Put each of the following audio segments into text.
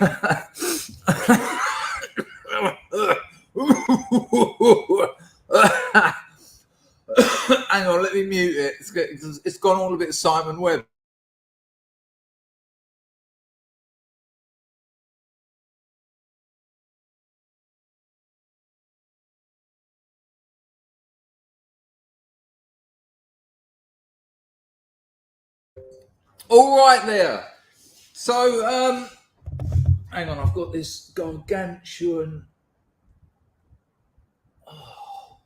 Hang on, let me mute it. It's gone all a bit Simon Webb. All right there. So, hang on, I've got this gargantuan. Oh,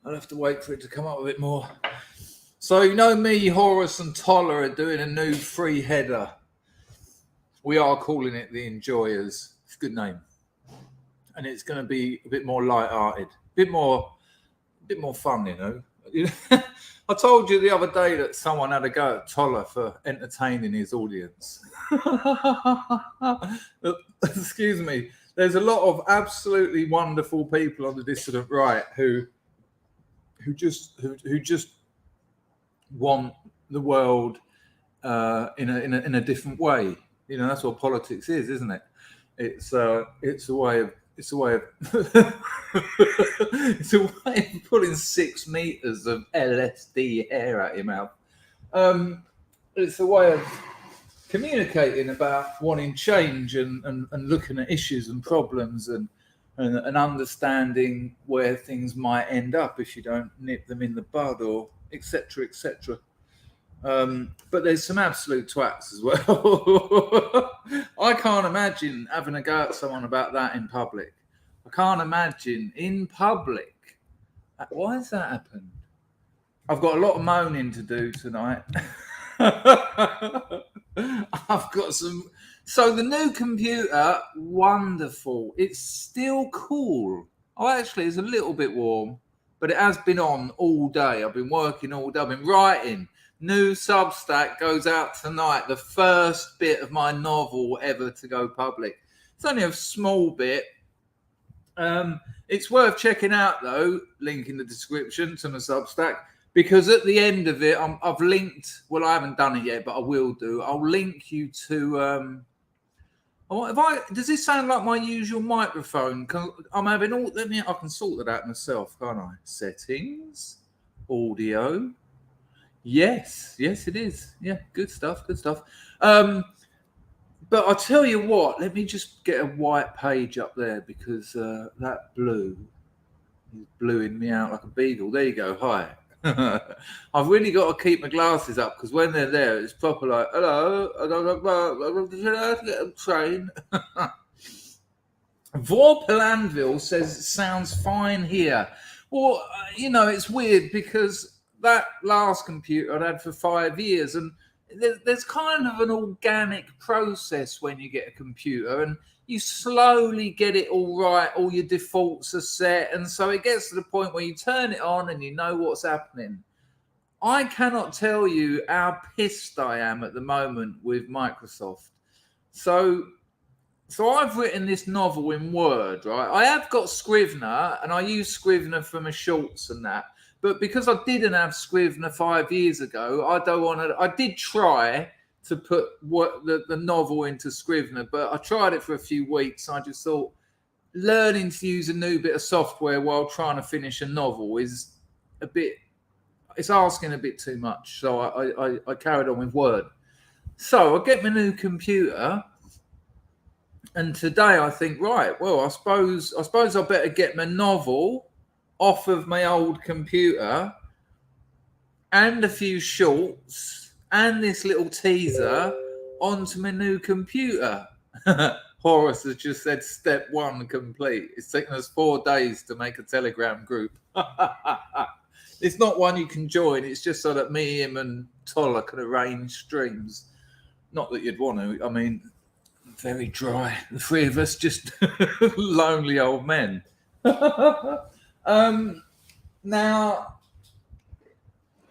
I'll have to wait for it to come up a bit more. So, you know me, Horace and Toller are doing a new free header. We are calling it The Enjoyers. It's a good name. And it's going to be a bit more light-hearted, a bit more fun, you know. I told you the other day that someone had a go at Toller for entertaining his audience. Excuse me. There's a lot of absolutely wonderful people on the dissident right who just want the world in a different way. You know, that's what politics is, isn't it? It's a way of it's a way of pulling 6 meters of LSD air out your mouth. It's a way of communicating about wanting change and looking at issues and problems and understanding where things might end up if you don't nip them in the bud, or etc. etc. But there's some absolute twats as well. I can't imagine having a go at someone about that in public. I can't imagine in public. Why has that happened? I've got a lot of moaning to do tonight. I've got some. So the new computer, wonderful. It's still cool. Oh, actually, it's a little bit warm, but it has been on all day. I've been working all day. I've been writing. New Substack goes out tonight. The first bit of my novel ever to go public. It's only a small bit. It's worth checking out, though. Link in the description to my Substack, because at the end of it, I've linked. Well, I haven't done it yet, but I will do. I'll link you to. Does this sound like my usual microphone? I'm having all. I can sort that out myself, can't I? Settings, audio. Yes, it is. Yeah, good stuff. But I'll tell you what, let me just get a white page up there, because that blue is bluing me out like a beagle. There you go. Hi. I've really got to keep my glasses up, because when they're there, it's proper like, hello, I get a train. Vorpelanville says it sounds fine here. Well, it's weird, because that last computer I'd had for 5 years, and there's kind of an organic process when you get a computer, and you slowly get it all right. All your defaults are set, and so it gets to the point where you turn it on and you know what's happening. I cannot tell you how pissed I am at the moment with Microsoft. So I've written this novel in Word, right? I have got Scrivener, and I use Scrivener for my shorts and that. But because I didn't have Scrivener 5 years ago, I don't want to. I did try to put the novel into Scrivener, but I tried it for a few weeks. I just thought learning to use a new bit of software while trying to finish a novel is it's asking a bit too much. So I carried on with Word. So I get my new computer, and today I think, right, well, I suppose I better get my novel off of my old computer, and a few shorts, and this little teaser onto my new computer. Horace has just said step 1 complete. It's taken us 4 days to make a Telegram group. It's not one you can join. It's just so that me, him, and Toller can arrange streams. Not that you'd want to. I mean, very dry. The 3 of us, just lonely old men. Now,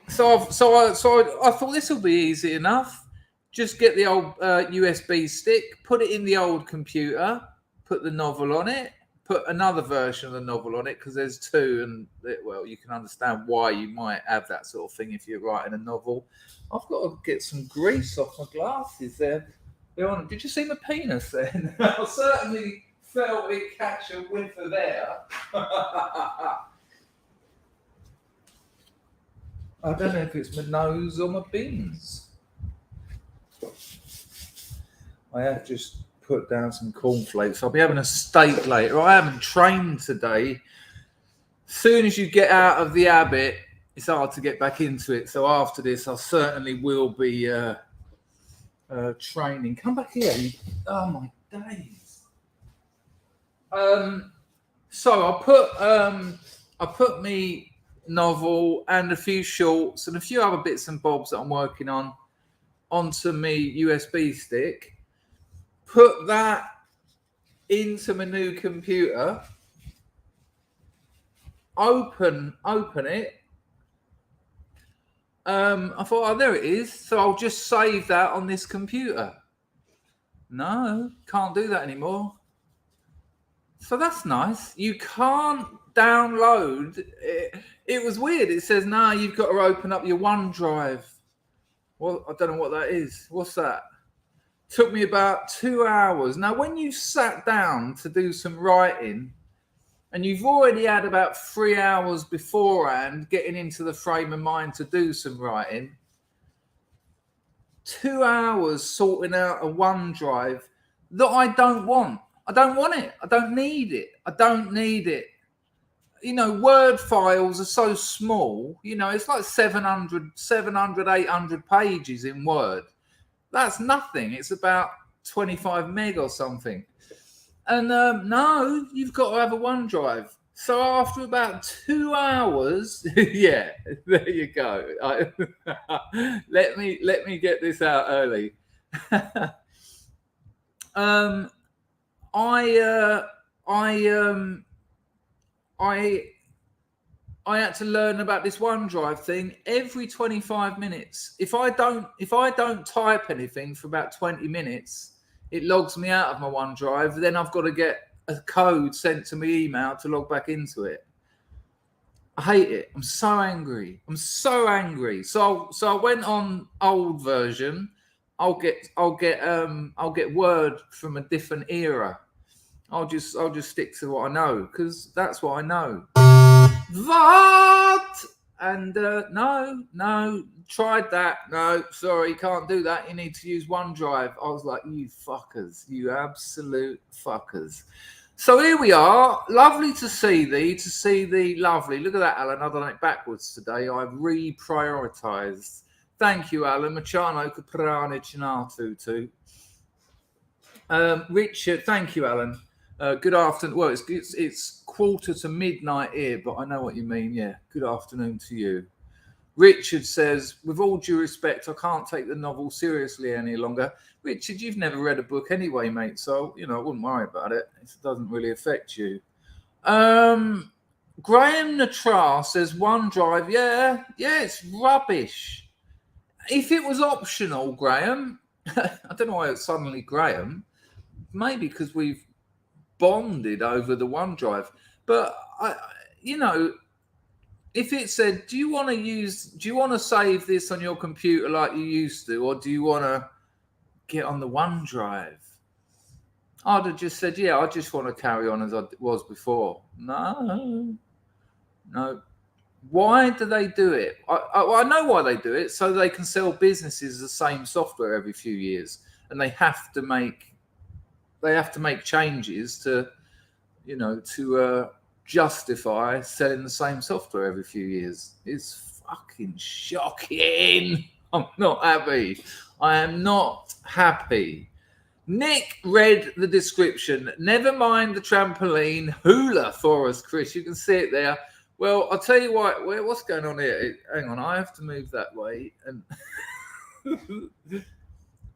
so I thought this will be easy enough. Just get the old USB stick, put it in the old computer, put the novel on it, put another version of the novel on it, because there's 2, and well, you can understand why you might have that sort of thing if you're writing a novel. I've got to get some grease off my glasses there. Did you see my penis then? I certainly felt it catch a whiff of air. I don't know if it's my nose or my beans. I have just put down some cornflakes. I'll be having a steak later. I haven't trained today. As soon as you get out of the habit, it's hard to get back into it. So after this, I certainly will be training. Come back here. Oh my days. So I put me novel and a few shorts and a few other bits and bobs that I'm working on onto me USB stick. Put that into my new computer. Open it. I thought, oh, there it is. So I'll just save that on this computer. No, can't do that anymore. So that's nice. You can't download it. It was weird. It says, no, you've got to open up your OneDrive. Well, I don't know what that is. What's that? Took me about 2 hours. Now, when you sat down to do some writing, and you've already had about 3 hours beforehand getting into the frame of mind to do some writing, 2 hours sorting out a OneDrive that I don't want. I don't want it. I don't need it. I don't need it. You know, Word files are so small. You know, it's like 700, 800 pages in Word. That's nothing. It's about 25 meg or something. And no, you've got to have a OneDrive. So after about 2 hours, yeah, there you go. Let me get this out early. I had to learn about this OneDrive thing every 25 minutes. If I don't type anything for about 20 minutes, it logs me out of my OneDrive. Then I've got to get a code sent to my email to log back into it. I hate it. I'm so angry. So I went on old version. I'll get Word from a different era. I'll just stick to what I know because that's what I know. What? And no, tried that. No, sorry, can't do that. You need to use OneDrive. I was like, you fuckers, you absolute fuckers. So here we are. Lovely to see thee. Lovely. Look at that, Alan. I've done it backwards today. I've reprioritized. Thank you, Alan. Machano Caprane Chinatu. Richard, thank you, Alan. Good afternoon. Well, it's quarter to midnight here, but I know what you mean. Yeah. Good afternoon to you. Richard says, with all due respect, I can't take the novel seriously any longer. Richard, you've never read a book anyway, mate. So, you know, I wouldn't worry about it. It doesn't really affect you. Graham Natra says OneDrive. Yeah, it's rubbish. If it was optional, Graham, I don't know why it's suddenly Graham. Maybe because we've bonded over the OneDrive. But, if it said, do you want to save this on your computer like you used to, or do you want to get on the OneDrive? I'd have just said, yeah, I just want to carry on as I was before. No. Why do they do it? I know why they do it, so they can sell businesses the same software every few years, and they have to make changes to justify selling the same software every few years. It's fucking shocking. I'm not happy. I am not happy. Nick read the description. Never mind the trampoline. Hula for us, Chris. You can see it there. Well, I'll tell you what. What's going on here? Hang on. I have to move that way. And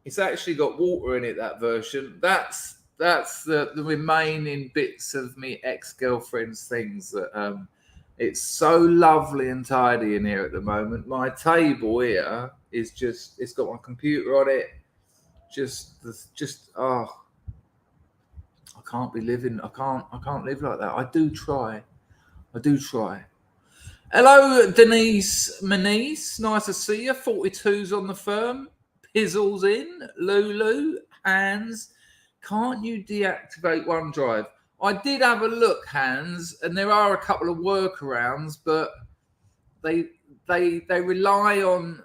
it's actually got water in it, that version. That's the remaining bits of me ex-girlfriend's things that it's so lovely and tidy in here at the moment. My table here is it's got my computer on it. I can't be living. I can't live like that. I do try. Hello, Denise Manice. Nice to see you. 42's on the firm. Pizzle's in. Lulu. Hans, can't you deactivate OneDrive? I did have a look, Hans, and there are a couple of workarounds, but they rely on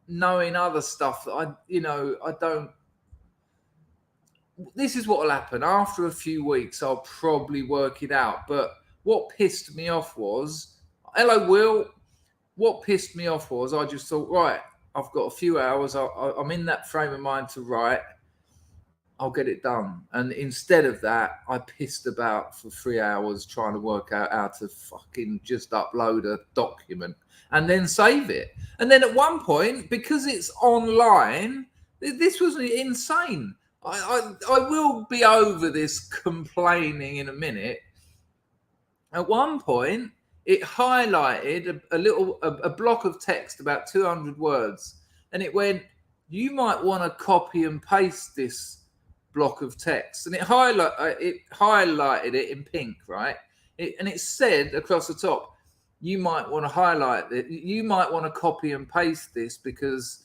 knowing other stuff that I don't. This is what will happen. After a few weeks, I'll probably work it out. But what pissed me off was, hello, Will. What pissed me off was I just thought, right, I've got a few hours. I'm in that frame of mind to write. I'll get it done. And instead of that, I pissed about for 3 hours trying to work out how to fucking just upload a document and then save it. And then at one point, because it's online, this was insane. I will be over this complaining in a minute. At one point, it highlighted a block of text about 200 words, and it went, you might want to copy and paste this block of text, and it highlighted it in pink, right? And it said across the top, you might want to highlight it. You might want to copy and paste this because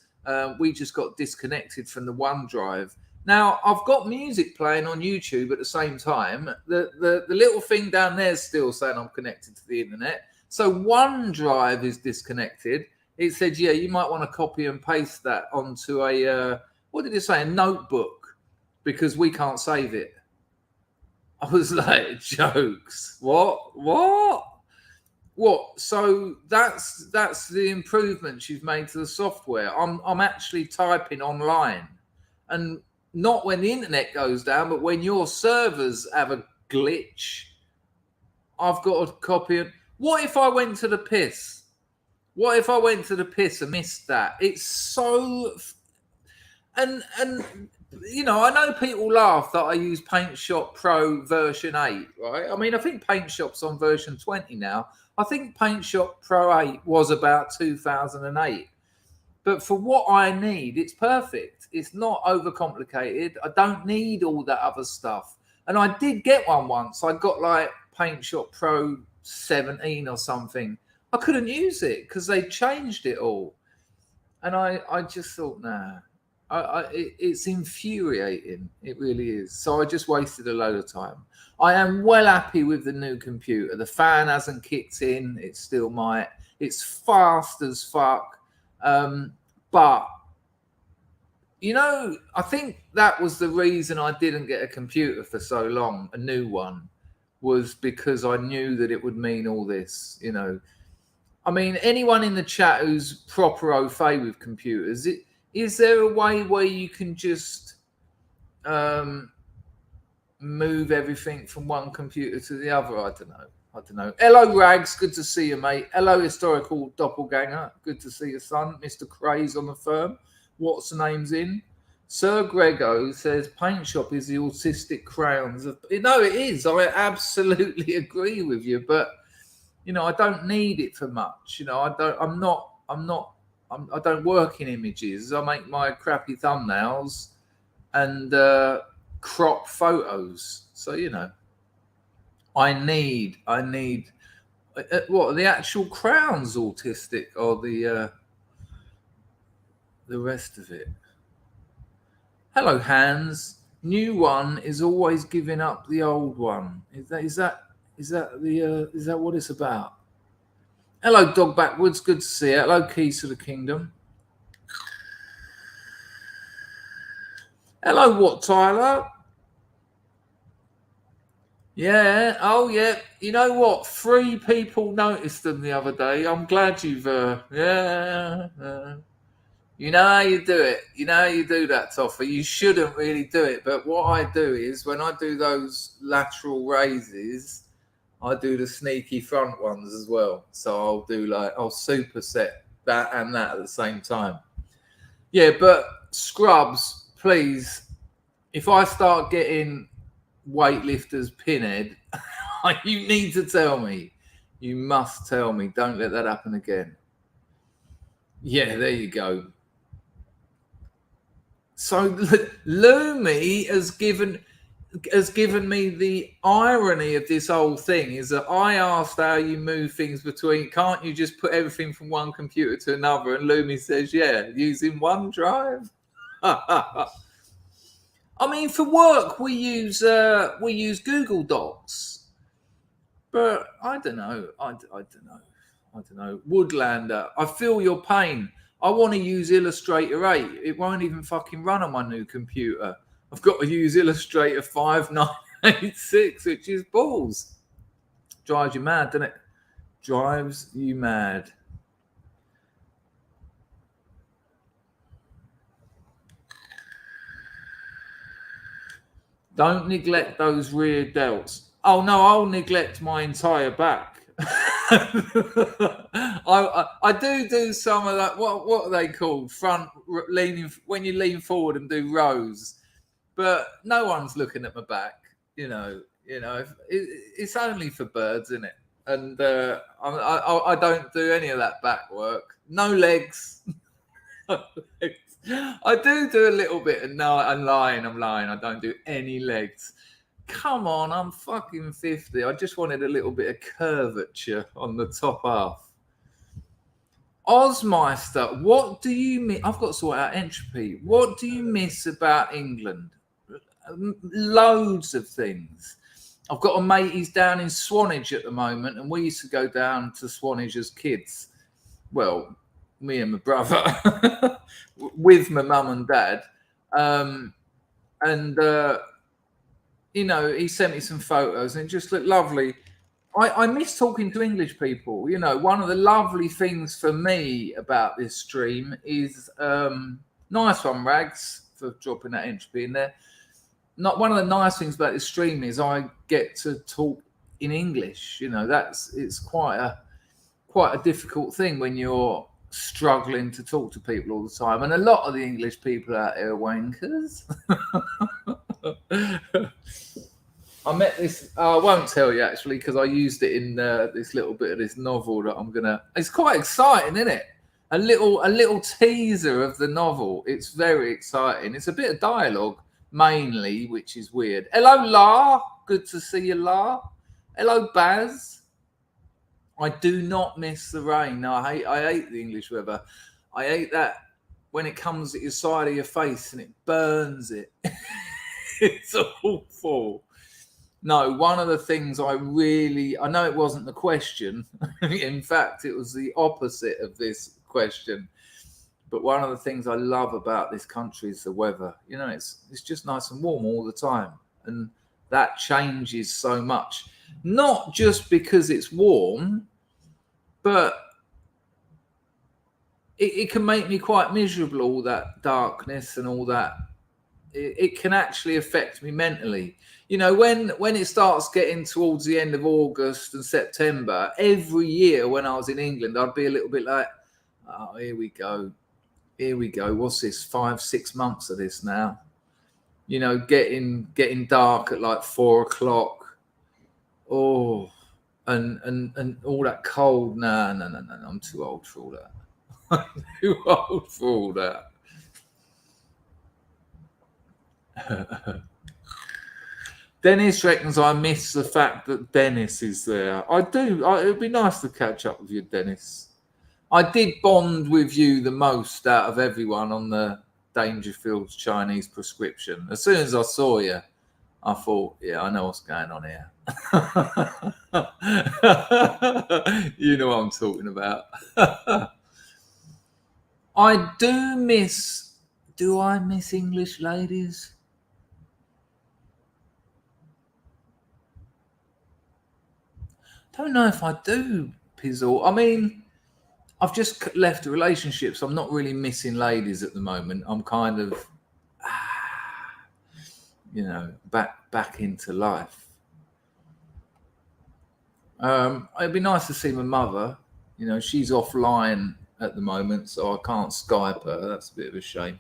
we just got disconnected from the OneDrive. Now, I've got music playing on YouTube at the same time. The little thing down there is still saying I'm connected to the internet. So OneDrive is disconnected. It said, yeah, you might want to copy and paste that onto what did it say? A notebook, because we can't save it. I was like, jokes. What? So that's the improvements you've made to the software. I'm actually typing online, and not when the internet goes down, but when your servers have a glitch, I've got to copy it. What if I went to the piss? What if I went to the piss and missed that? It's so... And you know, I know people laugh that I use Paint Shop Pro version 8, right? I mean, I think Paint Shop's on version 20 now. I think Paint Shop Pro 8 was about 2008. But for what I need, it's perfect. It's not overcomplicated. I don't need all that other stuff. And I did get one once. I got like Paint Shop Pro 17 or something. I couldn't use it because they changed it all. And I just thought, nah. It's infuriating. It really is. So I just wasted a load of time. I am well happy with the new computer. The fan hasn't kicked in. It still might. It's fast as fuck. But, you know, I think that was the reason I didn't get a computer for so long, a new one, was because I knew that it would mean all this, you know. I mean, anyone in the chat who's proper au fait with computers, is there a way where you can just move everything from one computer to the other? I don't know. Hello, Rags. Good to see you, mate. Hello, Historical Doppelganger. Good to see your son. Mr. Craze on the firm. What's the name's in? Sir Grego says Paint Shop is the autistic crayons. No, it is. I absolutely agree with you. But, you know, I don't need it for much. You know, I don't work in images. I make my crappy thumbnails and crop photos. So, you know, I need what, the actual crown's autistic or the rest of it. Hello, Hans. New one is always giving up the old one. Is that what it's about? Hello, Dog Backwoods. Good to see you. Hello, Keys to the Kingdom. Hello, what, Tyler? Yeah. Oh, yeah. You know what? 3 people noticed them the other day. I'm glad you've... You know how you do it. You know how you do that, Toffer. You shouldn't really do it. But what I do is when I do those lateral raises, I do the sneaky front ones as well. So I'll superset that and that at the same time. Yeah, but Scrubs, please, if I start getting weightlifters pinhead, you need to tell me. You must tell me. Don't let that happen again. Yeah, there you go. So Lumi has given me the irony of this whole thing is that I asked how you move things between, can't you just put everything from one computer to another? And Lumi says, yeah, using OneDrive. I mean, for work we use Google Docs, but I don't know. I don't know. Woodlander, I feel your pain. I want to use Illustrator 8. It won't even fucking run on my new computer. I've got to use Illustrator 5986, which is balls. Drives you mad, doesn't it? Drives you mad. Don't neglect those rear delts. Oh no, I'll neglect my entire back. I do some of that. What are they called? Front leaning, when you lean forward and do rows. But no one's looking at my back. You know. It's only for birds, isn't it? And I don't do any of that back work. No legs. I do a little bit, and no, I'm lying. I don't do any legs. Come on, I'm fucking 50. I just wanted a little bit of curvature on the top half. Osmeister, what do you miss? I've got to sort out entropy. What do you miss about England? Loads of things. I've got a mate, he's down in Swanage at the moment, and we used to go down to Swanage as kids. Well, me and my brother with my mum and dad. You know, he sent me some photos and it just looked lovely. I miss talking to English people. You know, one of the lovely things for me about this stream is nice one, Rags, for dropping that entropy in there. Not one of the nice things about this stream is I get to talk in English. You know, it's quite a difficult thing when you're struggling to talk to people all the time, and a lot of the English people out there are wankers. I met this. I won't tell you actually because I used it in this little bit of this novel that I'm gonna. It's quite exciting, isn't it? A little teaser of the novel. It's very exciting. It's a bit of dialogue mainly, which is weird. Hello, La. Good to see you, La. Hello, Baz. I do not miss the rain. No, I hate the English weather. I hate that when it comes at your side of your face and it burns it. It's awful. No, one of the things I know it wasn't the question. In fact, it was the opposite of this question. But one of the things I love about this country is the weather. You know, it's just nice and warm all the time. And that changes so much. Not just because it's warm, but it can make me quite miserable, all that darkness and all that. It can actually affect me mentally. You know, when it starts getting towards the end of August and September, every year when I was in England, I'd be a little bit like, oh, here we go. What's this? 5-6 months of this now. You know, getting dark at like 4 o'clock. Oh, and all that cold. No. I'm too old for all that. I'm too old for all that. Dennis reckons I miss the fact that Dennis is there. I do. It'd be nice to catch up with you, Dennis. I did bond with you the most out of everyone on the Dangerfield's Chinese prescription. As soon as I saw you, I thought, yeah, I know what's going on here. You know what I'm talking about. I do miss. Do I miss English ladies? Don't know if I do, Pizzle. I mean, I've just left a relationship, so I'm not really missing ladies at the moment. I'm kind of, you know, back into life. It'd be nice to see my mother. You know, she's offline at the moment, so I can't Skype her. That's a bit of a shame.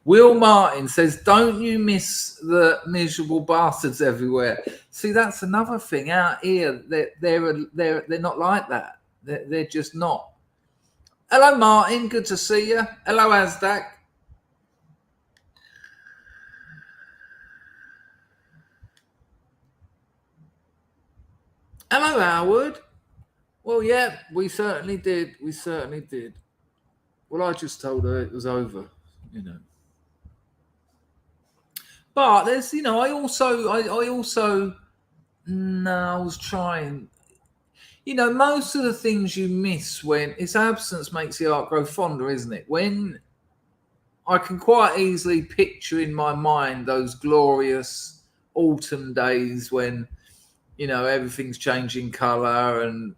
Will Martin says, don't you miss the miserable bastards everywhere? See, that's another thing out here. They're not like that. They're just not. Hello, Martin. Good to see you. Hello, SUBSTACK. Hello, Howard. Well, yeah, we certainly did. Well, I just told her it was over, you know. But there's, you know, I also, no, I was trying. You know, most of the things you miss when it's absence makes the art grow fonder, isn't it? When I can quite easily picture in my mind those glorious autumn days when, you know, everything's changing colour, and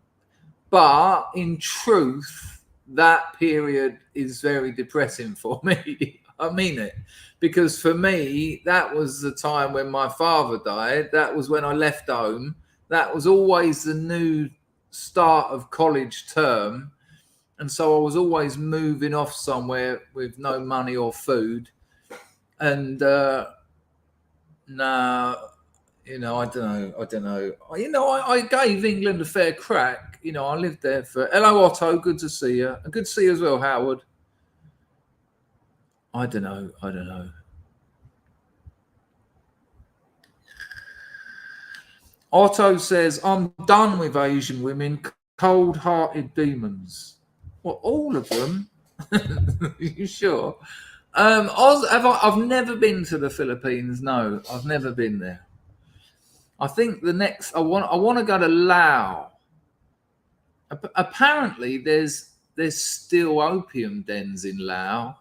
but in truth, that period is very depressing for me. I mean it. Because for me, that was the time when my father died. That was when I left home. That was always the new start of college term. And so I was always moving off somewhere with no money or food. And nah, you know, I don't know. You know, I gave England a fair crack. You know, I lived there for. Hello, Otto. Good to see you. And good to see you as well, Howard. I don't know. Otto says, I'm done with Asian women, cold-hearted demons. Well, all of them? You sure? I've never been to the Philippines. No, I've never been there. I think the next I want to go to Laos. Apparently, there's still opium dens in Laos,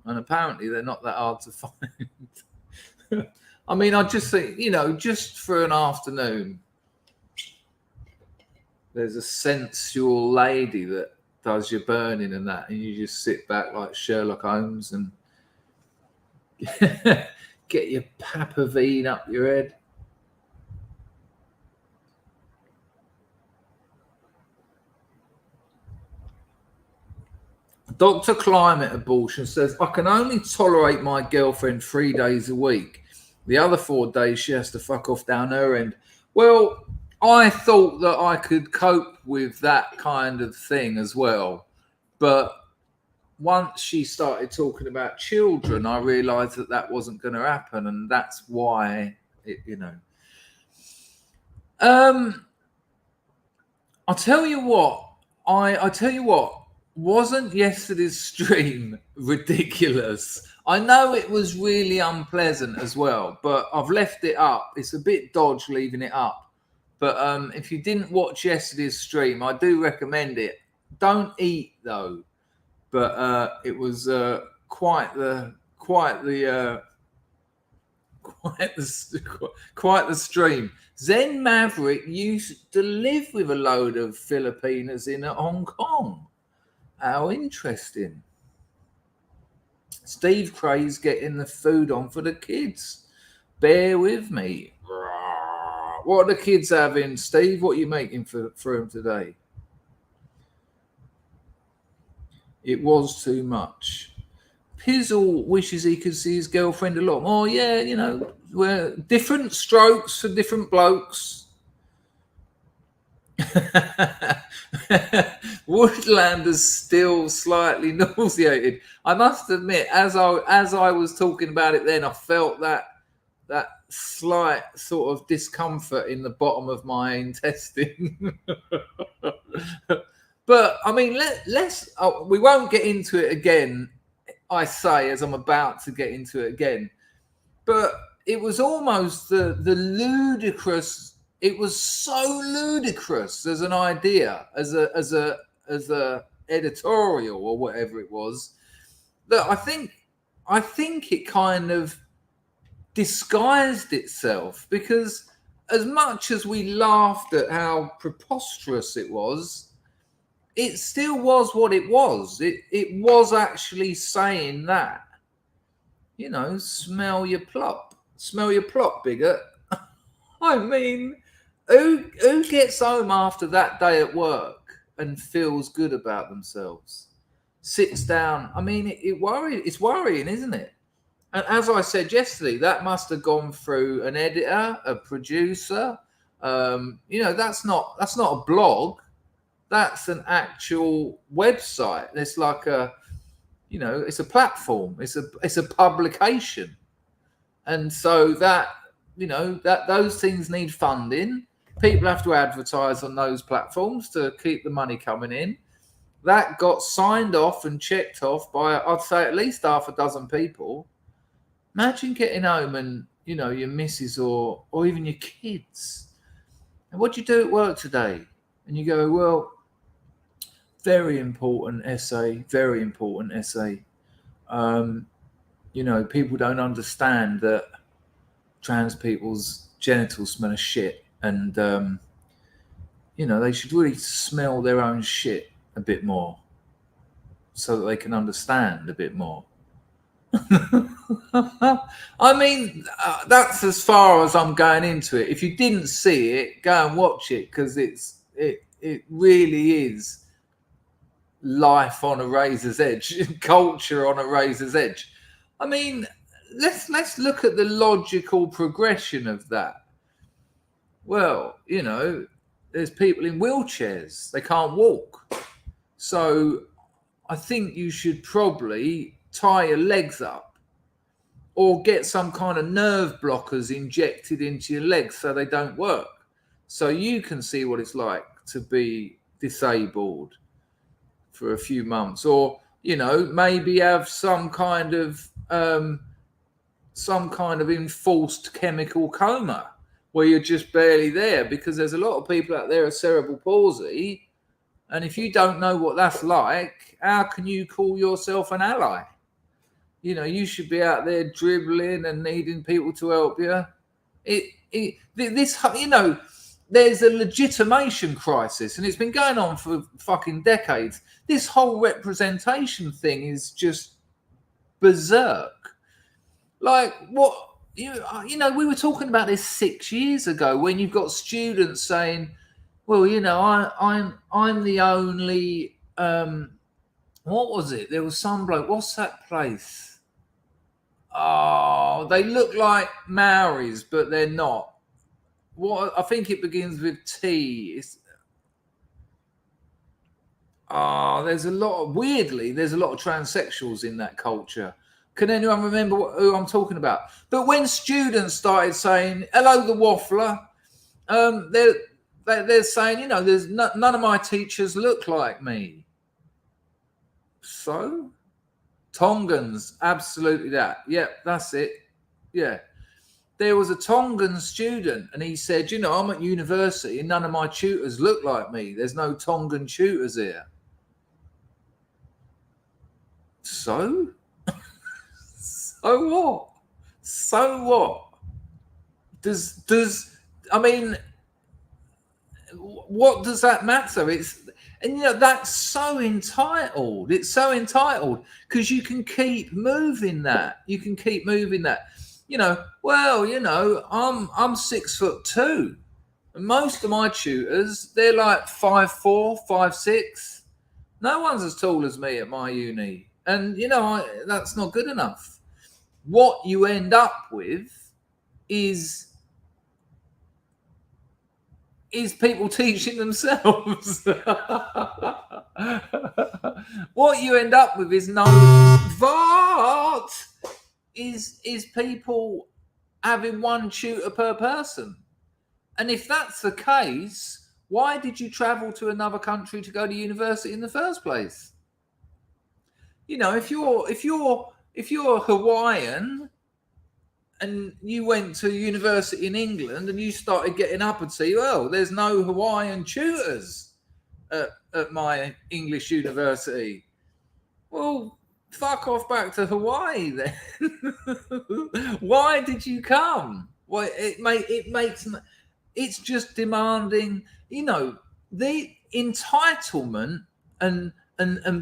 and apparently they're not that hard to find. I mean, I just think, you know, just for an afternoon, there's a sensual lady that does your burning and that, and you just sit back like Sherlock Holmes and get your papavine up your head. Dr. Climate Abortion says, I can only tolerate my girlfriend 3 days a week. The other 4 days she has to fuck off down her end. Well, I thought that I could cope with that kind of thing as well. But once she started talking about children, I realised that that wasn't going to happen. And that's why, you know. I'll tell you what. I tell you what. Wasn't yesterday's stream ridiculous? I know it was really unpleasant as well, but I've left it up. It's a bit dodge leaving it up. But if you didn't watch yesterday's stream, I do recommend it. Don't eat though. But it was quite the stream. Zen Maverick used to live with a load of Filipinas in Hong Kong. How interesting. Steve Cray's getting the food on for the kids. Bear with me. What are the kids having, Steve? What are you making for them today? It was too much. Pizzle wishes he could see his girlfriend a lot more. Yeah, you know, we're different strokes for different blokes. Woodlander's still slightly nauseated. I must admit, as I was talking about it then, I felt that slight sort of discomfort in the bottom of my intestine. But I mean, let's we won't get into it again. I say, as I'm about to get into it again, but it was almost the ludicrous. It was so ludicrous as an idea, as a editorial or whatever it was, that I think it kind of disguised itself, because as much as we laughed at how preposterous it was, it still was what it was. It was actually saying that, you know, smell your plop, bigot. I mean, who gets home after that day at work and feels good about themselves? Sits down. I mean, it's worrying, isn't it? And as I said yesterday, that must have gone through an editor, a producer. You know, that's not a blog. That's an actual website. It's like you know, it's a platform. It's a publication, and so that, you know, that those things need funding. People have to advertise on those platforms to keep the money coming in. That got signed off and checked off by, I'd say, at least half a dozen people. Imagine getting home and you know, your missus or even your kids. And what do you do at work today? And you go, well, very important essay, very important essay. You know, people don't understand that trans people's genitals smell of shit, and you know, they should really smell their own shit a bit more so that they can understand a bit more. I mean, that's as far as I'm going into it. If you didn't see it, go and watch it, because it really is life on a razor's edge, culture on a razor's edge. I mean, let's look at the logical progression of that. Well, you know, there's people in wheelchairs, they can't walk. So I think you should probably tie your legs up or get some kind of nerve blockers injected into your legs so they don't work, so you can see what it's like to be disabled for a few months. Or, you know, maybe have some kind of enforced chemical coma where you're just barely there, because there's a lot of people out there with cerebral palsy, and if you don't know what that's like, how can you call yourself an ally? You know, you should be out there dribbling and needing people to help you. This, you know, there's a legitimation crisis, and it's been going on for fucking decades. This whole representation thing is just berserk. Like, what, you know, we were talking about this 6 years ago, when you've got students saying, well, you know, I'm the only what was it? There was some bloke. What's that place? Oh, they look like Maoris, but they're not. What, I think it begins with T. There's a lot of transsexuals in that culture. Can anyone remember who I'm talking about? But when students started saying, hello, the waffler, they're saying, you know, there's none of my teachers look like me. So, Tongans, absolutely that. Yep, that's it. Yeah. There was a Tongan student, and he said, you know, I'm at university and none of my tutors look like me. There's no Tongan tutors here. So? So what? So what? I mean, what does that matter? And you know, that's so entitled. It's so entitled, because you can keep moving that. You know, well, you know, I'm 6'2", and most of my tutors, they're like 5'4", 5'6". No one's as tall as me at my uni, and you know, that's not good enough. What you end up with is people teaching themselves. What you end up with is people having one tutor per person. And if that's the case, why did you travel to another country to go to university in the first place? You know, if you're Hawaiian and you went to university in England and you started getting up and say, well, there's no Hawaiian tutors at my English university. Well, fuck off back to Hawaii then. Why did you come? Well, it's just demanding, you know, the entitlement and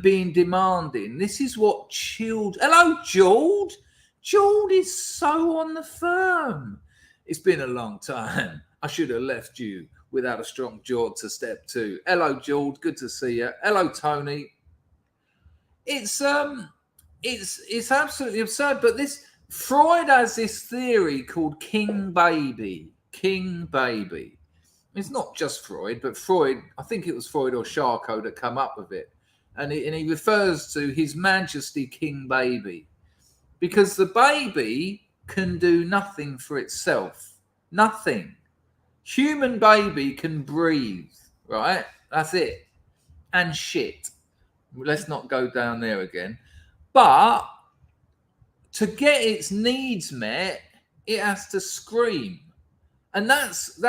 being demanding. This is what chilled. Hello, Jord. Jord is so on the firm. It's been a long time. I should have left you without a strong Jord to step to. Hello, Jord. Good to see you. Hello, Tony. It's absolutely absurd. But this Freud has this theory called king baby. King baby. It's not just Freud, but Freud. I think it was Freud or Charcot that come up with it, and he refers to His Majesty King Baby. Because the baby can do nothing for itself. Nothing. Human baby can breathe, right? That's it. And shit. Let's not go down there again. But to get its needs met, it has to scream. And that's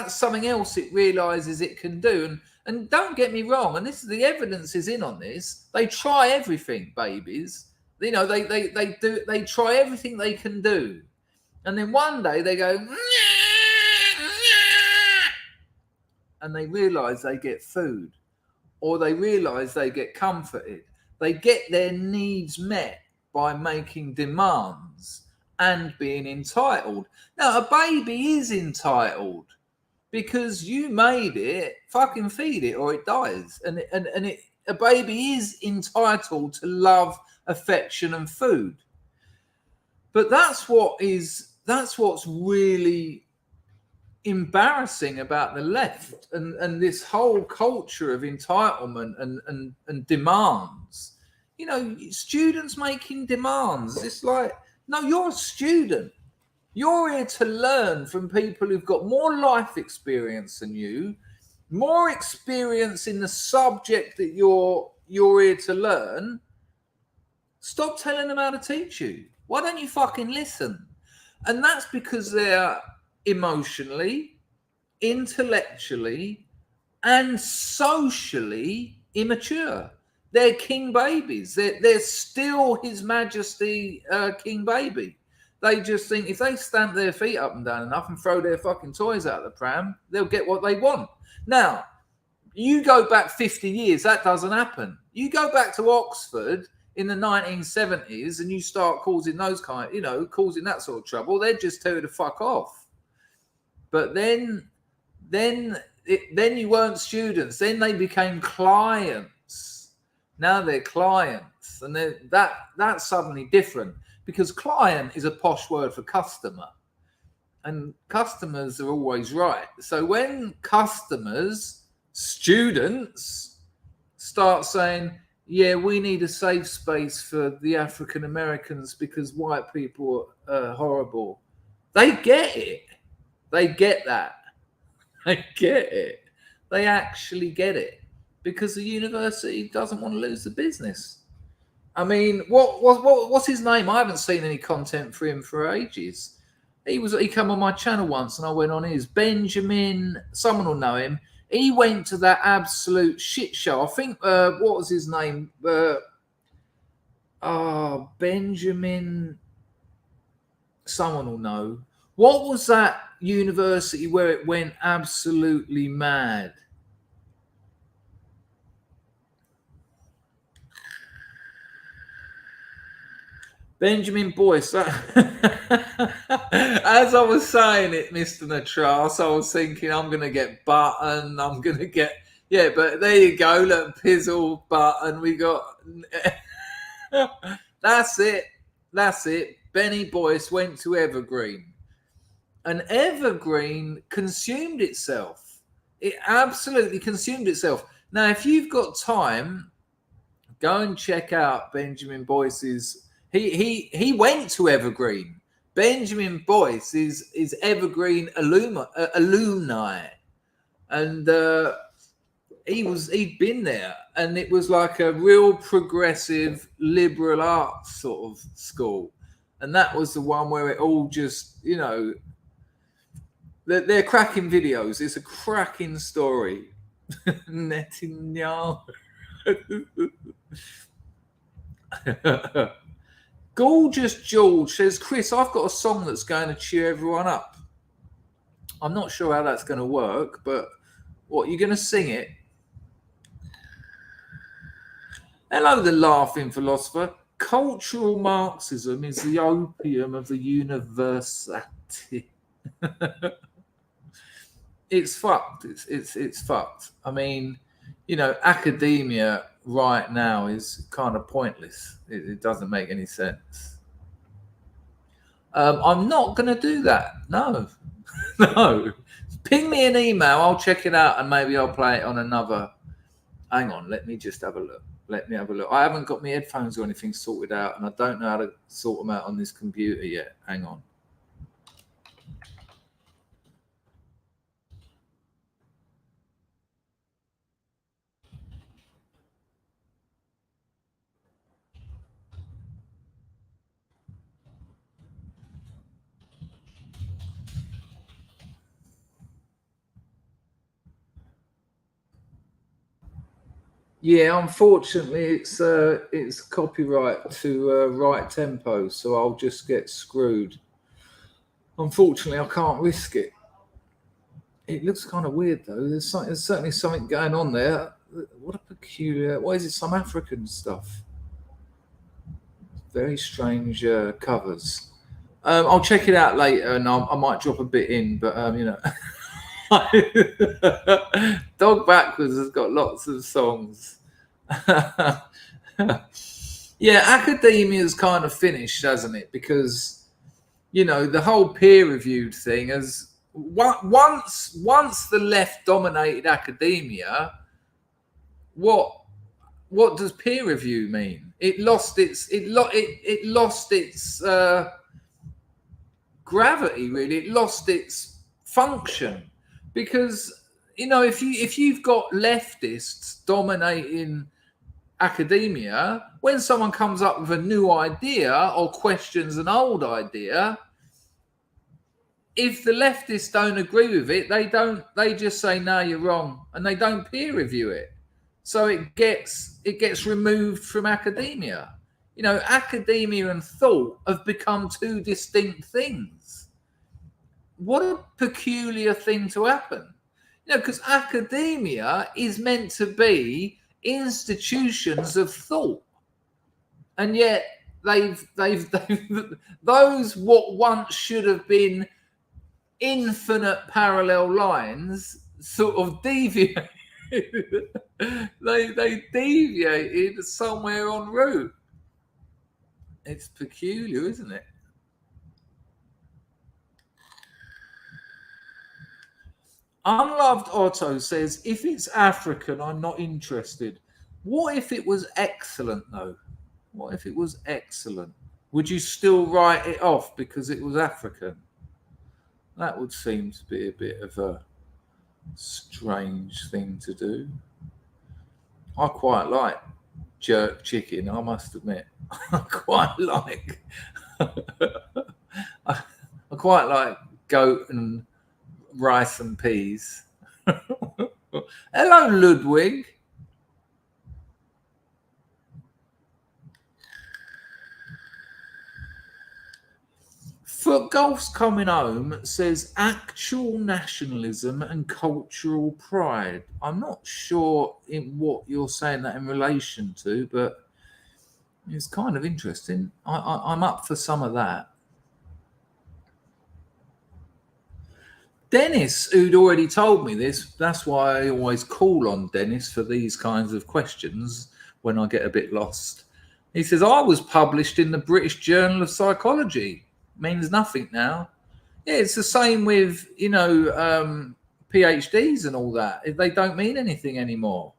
something else it realizes it can do. And don't get me wrong, and this is the evidence is in on this. They try everything, babies. You know, they try everything they can do. And then one day they go and they realize they get food, or they realize they get comforted. They get their needs met by making demands and being entitled. Now, a baby is entitled because you made it, fucking feed it or it dies. And a baby is entitled to love, affection, and food. But that's what's really embarrassing about the left and this whole culture of entitlement and demands. You know, students making demands. It's like, no, you're a student. You're here to learn from people who've got more life experience than you, more experience in the subject that you're here to learn. Stop telling them how to teach you. Why don't you fucking listen? And that's because they're emotionally, intellectually, and socially immature. They're king babies. They're still His Majesty king baby. They just think if they stamp their feet up and down enough and throw their fucking toys out of the pram, they'll get what they want. Now, you go back 50 years, that doesn't happen. You go back to Oxford in the 1970s and you start causing those kind, causing that sort of trouble, they'd just tell you to fuck off. But then you weren't students. Then they became clients. Now they're clients, and that's suddenly different because client is a posh word for customer, and customers are always right. So when students start saying, yeah, we need a safe space for the African Americans because white people are horrible, they get it. They get that. They get it. They actually get it because the university doesn't want to lose the business. I mean, what's his name? I haven't seen any content for him for ages. He came on my channel once and I went on his. Benjamin, someone will know him. He went to that absolute shit show. I think, what was his name? Benjamin, someone will know. What was that university where it went absolutely mad? Benjamin Boyce. As I was saying it, Mr. Natras, I was thinking I'm going to get Button. I'm going to get... Yeah, but there you go. Look, Pizzle, Button. We got... That's it. Benny Boyce went to Evergreen. And Evergreen consumed itself. It absolutely consumed itself. Now, if you've got time, go and check out Benjamin Boyce's... He went to Evergreen. Benjamin Boyce is Evergreen alumni, and he'd been there, and it was like a real progressive liberal arts sort of school, and that was the one where it all just they're cracking videos. It's a cracking story. Netanyahu. Gorgeous George says, Chris, I've got a song that's going to cheer everyone up. I'm not sure how that's going to work, but what, you're going to sing it? Hello, the laughing philosopher. Cultural Marxism is the opium of the university. It's fucked. It's fucked. I mean, academia right now is kind of pointless. It doesn't make any sense. I'm not going to do that. No. No. Ping me an email. I'll check it out and maybe I'll play it on another. Hang on. Let me just have a look. I haven't got my headphones or anything sorted out and I don't know how to sort them out on this computer yet. Hang on. Yeah, unfortunately, it's copyright to right tempo, so I'll just get screwed. Unfortunately, I can't risk it. It looks kind of weird though. There's certainly something going on there. What a peculiar. Why is it some African stuff? Very strange covers. I'll check it out later, and I might drop a bit in. But Dog Backwards has got lots of songs. Yeah, academia's kind of finished, hasn't it? Because the whole peer-reviewed thing has once the left dominated academia. What does peer review mean? It lost its gravity. Really, it lost its function because if you've got leftists dominating academia, when someone comes up with a new idea or questions an old idea, if the leftists don't agree with it, they just say, no, you're wrong, and they don't peer review it. So it gets removed from academia. Academia and thought have become two distinct things. What a peculiar thing to happen. Because academia is meant to be institutions of thought. And yet they've those what once should have been infinite parallel lines sort of deviated. they deviated somewhere en route. It's peculiar, isn't it? Unloved Otto says, if it's African, I'm not interested. What if it was excellent, though? What if it was excellent? Would you still write it off because it was African? That would seem to be a bit of a strange thing to do. I quite like jerk chicken, I must admit. I quite like I quite like goat and rice and peas. Hello, Ludwig. Foot Golf's Coming Home says actual nationalism and cultural pride. I'm not sure in what you're saying that in relation to, but it's kind of interesting. I'm up for some of that. Dennis, who'd already told me this, that's why I always call on Dennis for these kinds of questions when I get a bit lost. He says, I was published in the British Journal of Psychology. Means nothing now. Yeah, it's the same with, PhDs and all that. They don't mean anything anymore.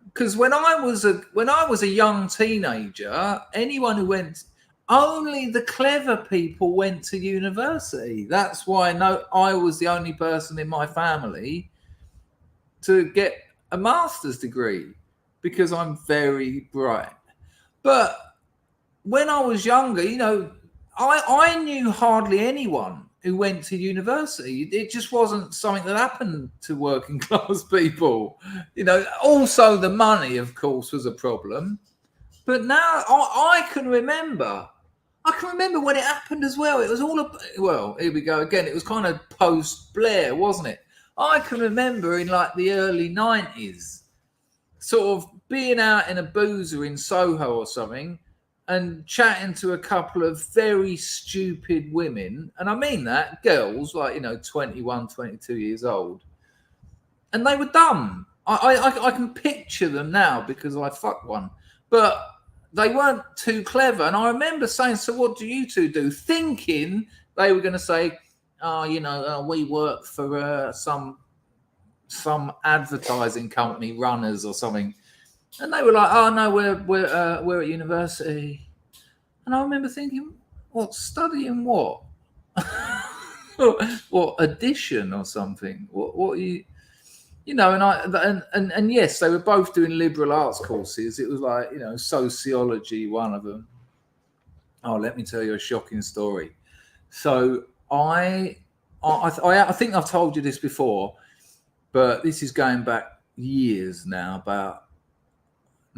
Because when I was a young teenager, anyone who went, only the clever people went to university. That's why I was the only person in my family to get a master's degree because I'm very bright. But when I was younger, I knew hardly anyone who went to university. It just wasn't something that happened to working class people. Also the money, of course, was a problem. But now I can remember. I can remember when it happened as well. It was well, here we go again. It was kind of post-Blair, wasn't it? I can remember in like the early 90s, sort of being out in a boozer in Soho or something, and chatting to a couple of very stupid women. And I mean that, girls, like, 21, 22 years old. And they were dumb. I can picture them now because I fucked one. But they weren't too clever. And I remember saying, so what do you two do? Thinking they were going to say, we work for some advertising company, Runners or something. And they were like, oh, no, we're at university. And I remember thinking, what, studying what? What, addition or something? What are you... and yes, they were both doing liberal arts courses. It was like, sociology, one of them. Oh, let me tell you a shocking story. So I think I've told you this before, but this is going back years now, about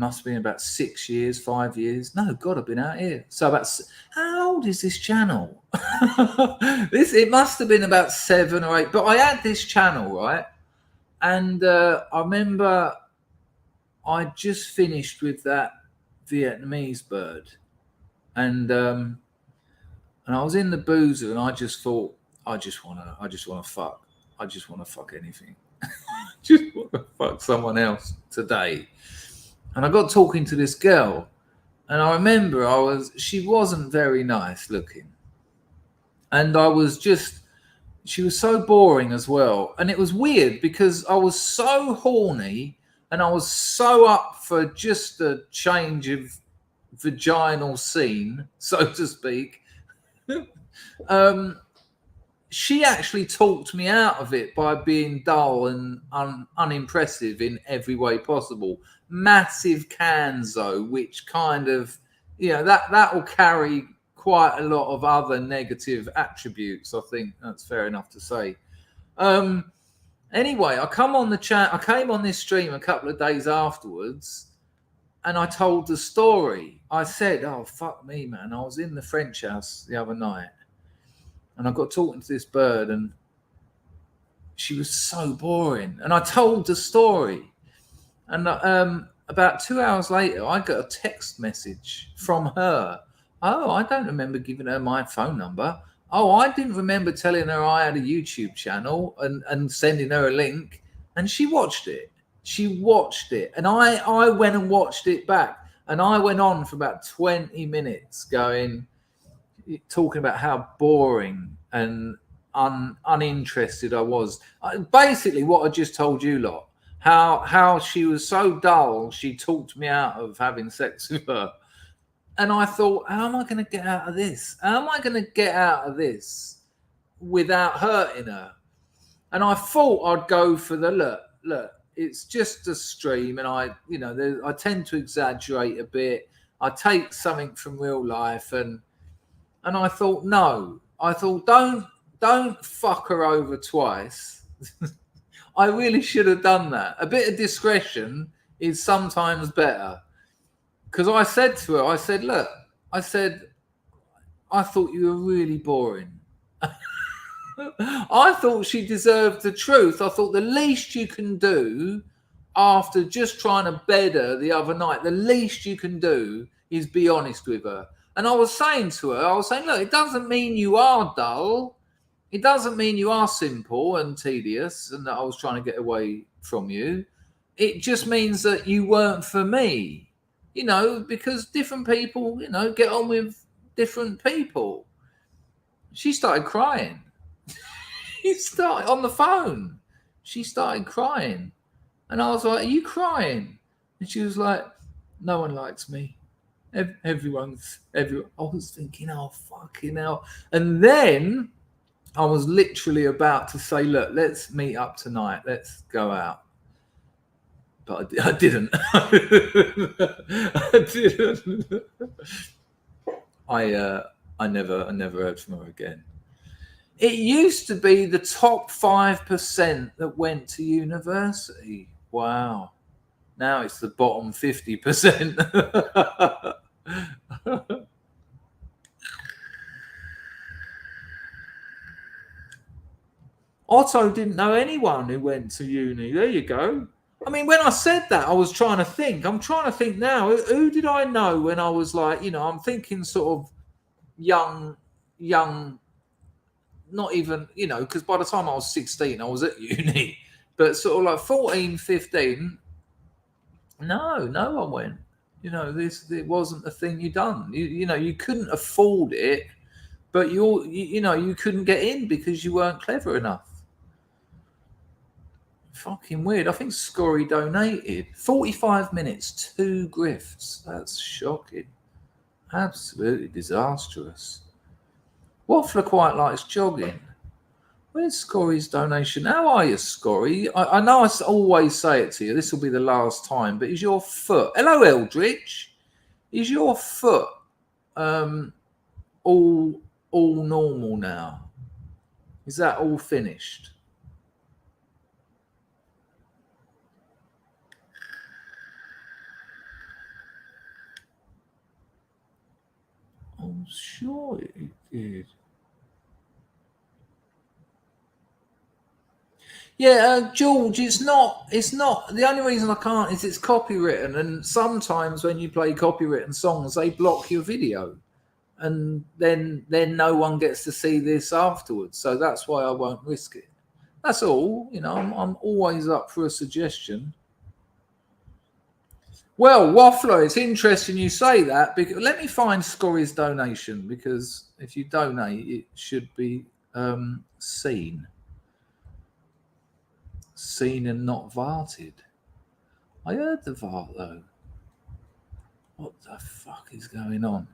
Must have been about 6 years, 5 years. No, God, I've been out here. So how old is this channel? It must have been about 7 or 8. But I had this channel, right? And I remember I just finished with that Vietnamese bird, and I was in the boozer, and I just thought, I just want to fuck. I just want to fuck anything. Just want to fuck someone else today. And I got talking to this girl, and I remember she wasn't very nice looking, and she was so boring as well. And it was weird because I was so horny and I was so up for just a change of vaginal scene, so to speak. She actually talked me out of it by being dull and unimpressive in every way possible. Massive canzo, which kind of, that will carry quite a lot of other negative attributes. I think that's fair enough to say. Anyway, I came on this stream a couple of days afterwards, and I told the story. I said, "Oh, fuck me, man. I was in the French house the other night, and I got talking to this bird, and she was so boring." And I told the story. And about 2 hours later, I got a text message from her. "Oh, I don't remember giving her my phone number. Oh, I didn't remember telling her I had a YouTube channel and sending her a link." And she watched it. And I went and watched it back. And I went on for about 20 minutes talking about how boring and uninterested I was. Basically, what I just told you lot. How she was so dull, she talked me out of having sex with her. And I thought, how am I going to get out of this? How am I going to get out of this without hurting her? And I thought I'd go for the look, it's just a stream, and I tend to exaggerate a bit. I take something from real life, and I thought, no. I thought, don't fuck her over twice. I really should have done that. A bit of discretion is sometimes better. Because I said to her, look, I thought you were really boring. I thought she deserved the truth. I thought the least you can do after just trying to bed her the other night, the least you can do is be honest with her. And I was saying to her, look, it doesn't mean you are dull. It doesn't mean you are simple and tedious and that I was trying to get away from you. It just means that you weren't for me, because different people, get on with different people. She started crying. She started on the phone. She started crying. And I was like, are you crying? And she was like, no one likes me. Everyone. I was thinking, oh, fucking hell. And then I was literally about to say, look, let's meet up tonight. Let's go out. But I didn't. I didn't. I never heard from her again. It used to be the top 5% that went to university. Wow. Now it's the bottom 50%. Otto didn't know anyone who went to uni. There you go. I mean, when I said that, I was trying to think. I'm trying to think now. Who did I know when I was like, I'm thinking sort of young, not even, because by the time I was 16, I was at uni. But sort of like 14, 15, no one went. It wasn't a thing you done. You couldn't afford it, but you couldn't get in because you weren't clever enough. Fucking weird. I think Scorry donated 45 minutes, 2 grifts. That's shocking. Absolutely disastrous. Waffler quite likes jogging. Where's Scorry's donation? How are you, Scorry? I know I always say it to you. This will be the last time, but is your foot... Hello, Eldridge. Is your foot all normal now? Is that all finished? I'm sure it did. Yeah, George, it's not. It's not. The only reason I can't is it's copywritten, and sometimes when you play copywritten songs, they block your video, and then no one gets to see this afterwards. So that's why I won't risk it. That's all. You know, I'm always up for a suggestion. Well, Waffler, it's interesting you say that, because let me find Scorrie's donation, because if you donate, it should be seen and not varted. I heard the vart though. What the fuck is going on?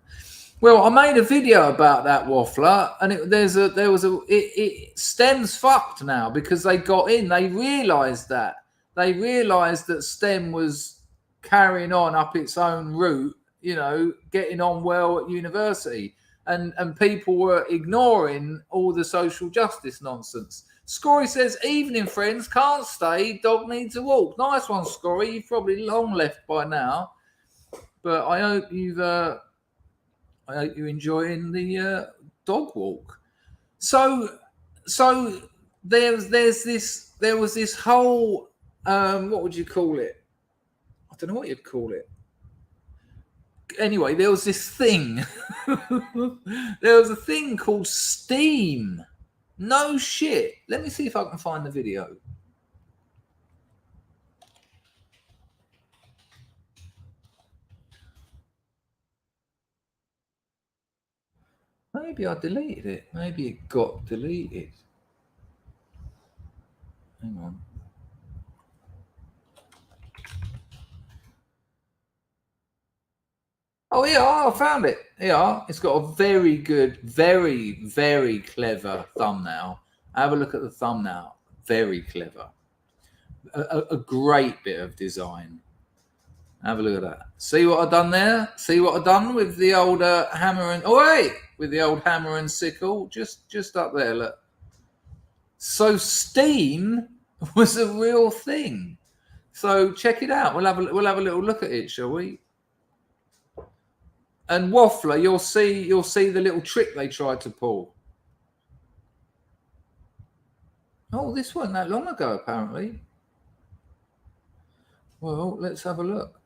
Well, I made a video about that, Waffler, and it STEM's fucked now, because they got in. They realised that STEM was carrying on up its own route, you know, getting on well at university, and people were ignoring all the social justice nonsense. Scorrie says, "Evening, friends. Can't stay. Dog needs a walk." Nice one, Scorrie. You've probably long left by now, but I hope you're enjoying the dog walk. So there was this whole what would you call it? I don't know what you'd call it. Anyway, there was this thing. There was a thing called Steam. No shit. Let me see if I can find the video. Maybe I deleted it. Maybe it got deleted. Hang on. Oh, yeah, I found it. Yeah, it's got a very good, very, very clever thumbnail. Have a look at the thumbnail. Very clever. A great bit of design. Have a look at that. See what I've done there? See what I've done with the old hammer and... Oh, wait! With the old hammer and sickle. Just up there, look. So Steam was a real thing. So check it out. We'll have a little look at it, shall we? And Waffler, you'll see the little trick they tried to pull. Oh, this wasn't that long ago, apparently. Well, let's have a look.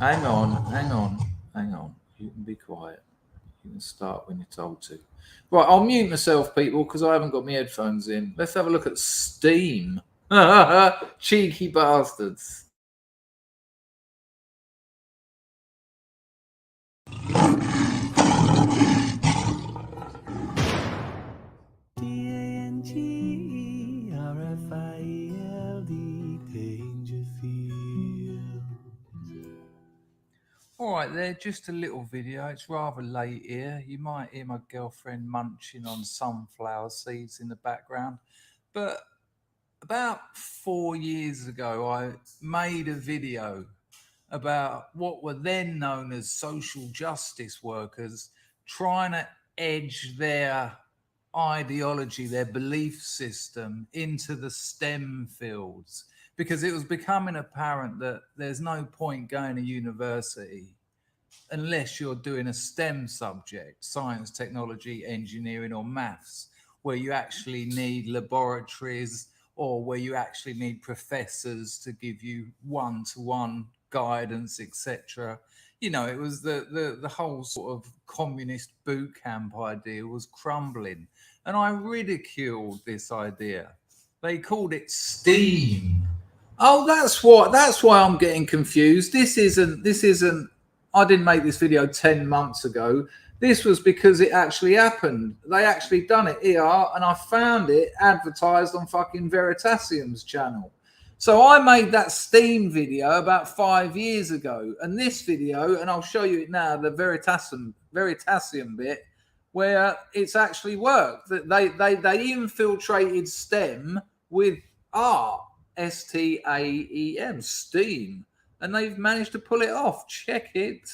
Hang on. You can be quiet. You can start when you're told to. Right, I'll mute myself, people, because I haven't got my headphones in. Let's have a look at Steam. Cheeky bastards. All right, there, just a little video. It's rather late here. You might hear my girlfriend munching on sunflower seeds in the background. But about 4 years ago, I made a video about what were then known as social justice workers trying to edge their ideology, their belief system into the STEM fields, because it was becoming apparent that there's no point going to university unless you're doing a STEM subject, science, technology, engineering, or maths, where you actually need laboratories or where you actually need professors to give you one-to-one guidance, etc. You know, it was the whole sort of communist boot camp idea was crumbling, and I ridiculed this idea. They called it STEAM. Oh, that's why I'm getting confused. This isn't. I didn't make this video 10 months ago. This was because it actually happened. They actually done it here, and I found it advertised on fucking Veritasium's channel. So I made that Steam video about 5 years ago, and this video, and I'll show you it now, the Veritasium bit, where it's actually worked. That they infiltrated STEM with art, STAEM, Steam, and they've managed to pull it off. Check it.